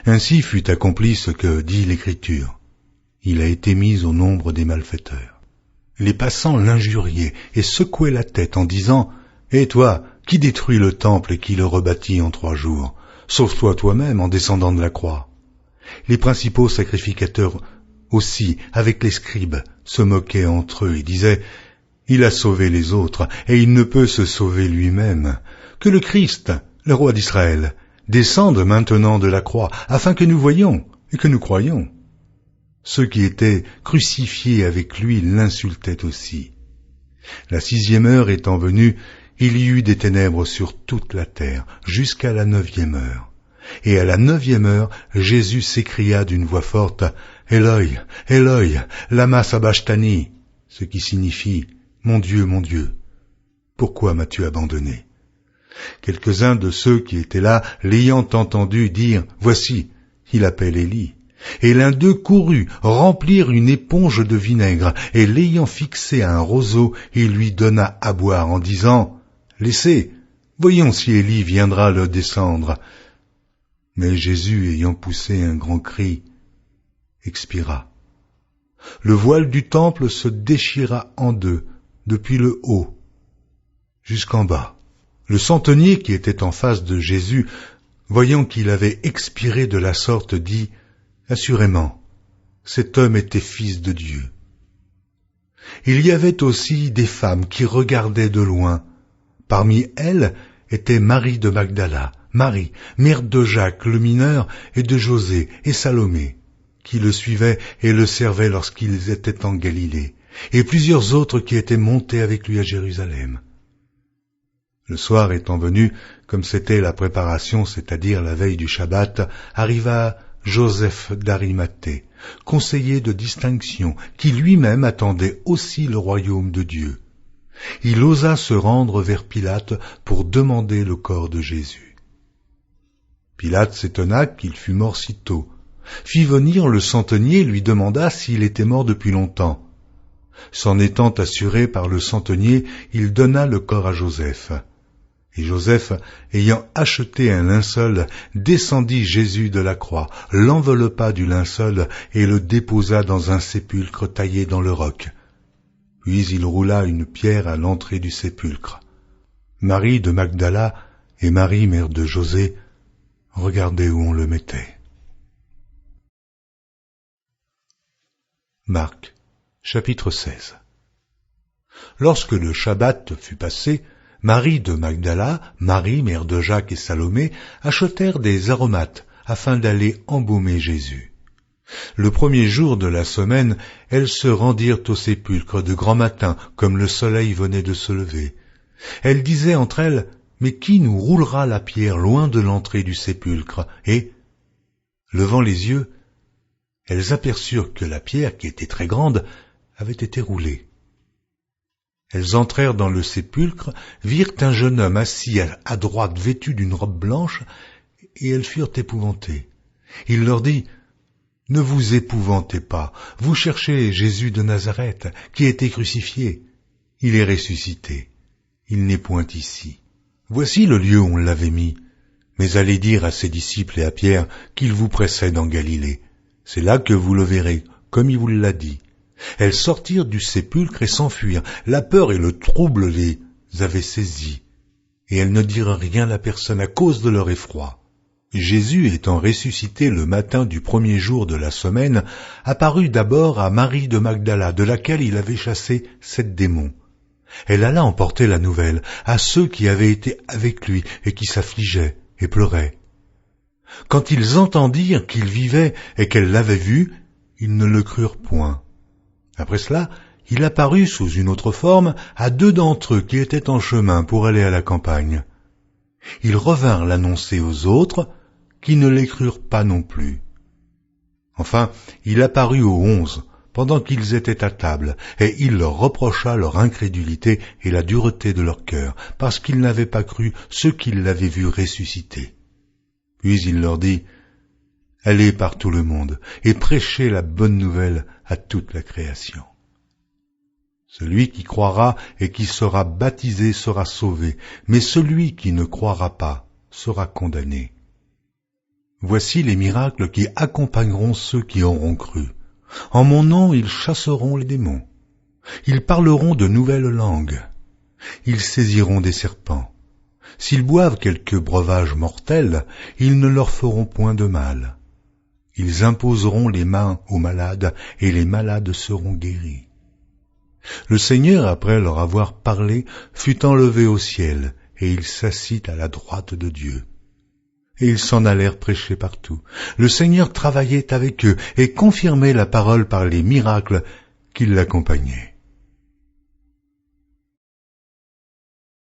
[SPEAKER 1] Ainsi fut accompli ce que dit l'Écriture. Il a été mis au nombre des malfaiteurs. Les passants l'injuriaient et secouaient la tête en disant « Et toi, qui détruis le temple et qui le rebâtit en 3 jours, sauve-toi toi-même en descendant de la croix. » Les principaux sacrificateurs aussi, avec les scribes, se moquaient entre eux et disaient « Il a sauvé les autres et il ne peut se sauver lui-même. Que le Christ, le roi d'Israël, descende maintenant de la croix, afin que nous voyions et que nous croyions. » Ceux qui étaient crucifiés avec lui l'insultaient aussi. La 6e heure étant venue, il y eut des ténèbres sur toute la terre, jusqu'à la 9e heure. Et à la 9e heure, Jésus s'écria d'une voix forte, « Eloi, Eloi, lama sabachthani » ce qui signifie « Mon Dieu, pourquoi m'as-tu abandonné ?» Quelques-uns de ceux qui étaient là, l'ayant entendu dire « Voici, il appelle Élie ». Et l'un d'eux courut remplir une éponge de vinaigre, et l'ayant fixé à un roseau, il lui donna à boire en disant « Laissez, Voyons si Élie viendra le descendre. » Mais Jésus, ayant poussé un grand cri, expira. Le voile du temple se déchira en deux, depuis le haut jusqu'en bas. Le centenier qui était en face de Jésus, voyant qu'il avait expiré de la sorte, dit « Assurément, cet homme était fils de Dieu. » Il y avait aussi des femmes qui regardaient de loin. Parmi elles était Marie de Magdala, Marie, mère de Jacques le mineur et de José et Salomé, qui le suivaient et le servaient lorsqu'ils étaient en Galilée, et plusieurs autres qui étaient montés avec lui à Jérusalem. Le soir étant venu, comme c'était la préparation, c'est-à-dire la veille du Shabbat, arriva Joseph d'Arimathée, conseiller de distinction, qui lui-même attendait aussi le royaume de Dieu. Il osa se rendre vers Pilate pour demander le corps de Jésus. Pilate s'étonna qu'il fût mort si tôt, fit venir le centenier et lui demanda s'il était mort depuis longtemps. S'en étant assuré par le centenier, il donna le corps à Joseph. Et Joseph, ayant acheté un linceul, descendit Jésus de la croix, l'enveloppa du linceul et le déposa dans un sépulcre taillé dans le roc. Puis il roula une pierre à l'entrée du sépulcre. Marie de Magdala et Marie, mère de José, regardaient où on le mettait. Marc, chapitre 16. Lorsque le Shabbat fut passé, Marie de Magdala, Marie, mère de Jacques et Salomé, achetèrent des aromates afin d'aller embaumer Jésus. Le premier jour de la semaine, elles se rendirent au sépulcre de grand matin, comme le soleil venait de se lever. Elles disaient entre elles, « Mais qui nous roulera la pierre loin de l'entrée du sépulcre ?» Et, levant les yeux, elles aperçurent que la pierre, qui était très grande, avait été roulée. Elles entrèrent dans le sépulcre, virent un jeune homme assis à droite vêtu d'une robe blanche, et elles furent épouvantées. Il leur dit, « Ne vous épouvantez pas, vous cherchez Jésus de Nazareth, qui a été crucifié. Il est ressuscité. Il n'est point ici. Voici le lieu où on l'avait mis. Mais allez dire à ses disciples et à Pierre qu'il vous précède en Galilée. C'est là que vous le verrez, comme il vous l'a dit. » Elles sortirent du sépulcre et s'enfuirent. La peur et le trouble les avaient saisies, et elles ne dirent rien à personne à cause de leur effroi. Jésus, étant ressuscité le matin du premier jour de la semaine, apparut d'abord à Marie de Magdala, de laquelle il avait chassé 7 démons. Elle alla emporter la nouvelle à ceux qui avaient été avec lui et qui s'affligeaient et pleuraient. Quand ils entendirent qu'il vivait et qu'elle l'avait vu, ils ne le crurent point. Après cela, il apparut sous une autre forme à 2 d'entre eux qui étaient en chemin pour aller à la campagne. Ils revinrent l'annoncer aux autres, qui ne les crurent pas non plus. Enfin, il apparut aux 11, pendant qu'ils étaient à table, et il leur reprocha leur incrédulité et la dureté de leur cœur, parce qu'ils n'avaient pas cru ceux qui l'avaient vu ressusciter. Puis il leur dit, « Allez par tout le monde, et prêchez la bonne nouvelle à toute la création. Celui qui croira et qui sera baptisé sera sauvé, mais celui qui ne croira pas sera condamné. Voici les miracles qui accompagneront ceux qui auront cru. En mon nom, ils chasseront les démons. Ils parleront de nouvelles langues. Ils saisiront des serpents. S'ils boivent quelque breuvage mortel, ils ne leur feront point de mal. Ils imposeront les mains aux malades, et les malades seront guéris. » Le Seigneur, après leur avoir parlé, fut enlevé au ciel, et il s'assit à la droite de Dieu. Et ils s'en allèrent prêcher partout. Le Seigneur travaillait avec eux, et confirmait la parole par les miracles qui l'accompagnaient.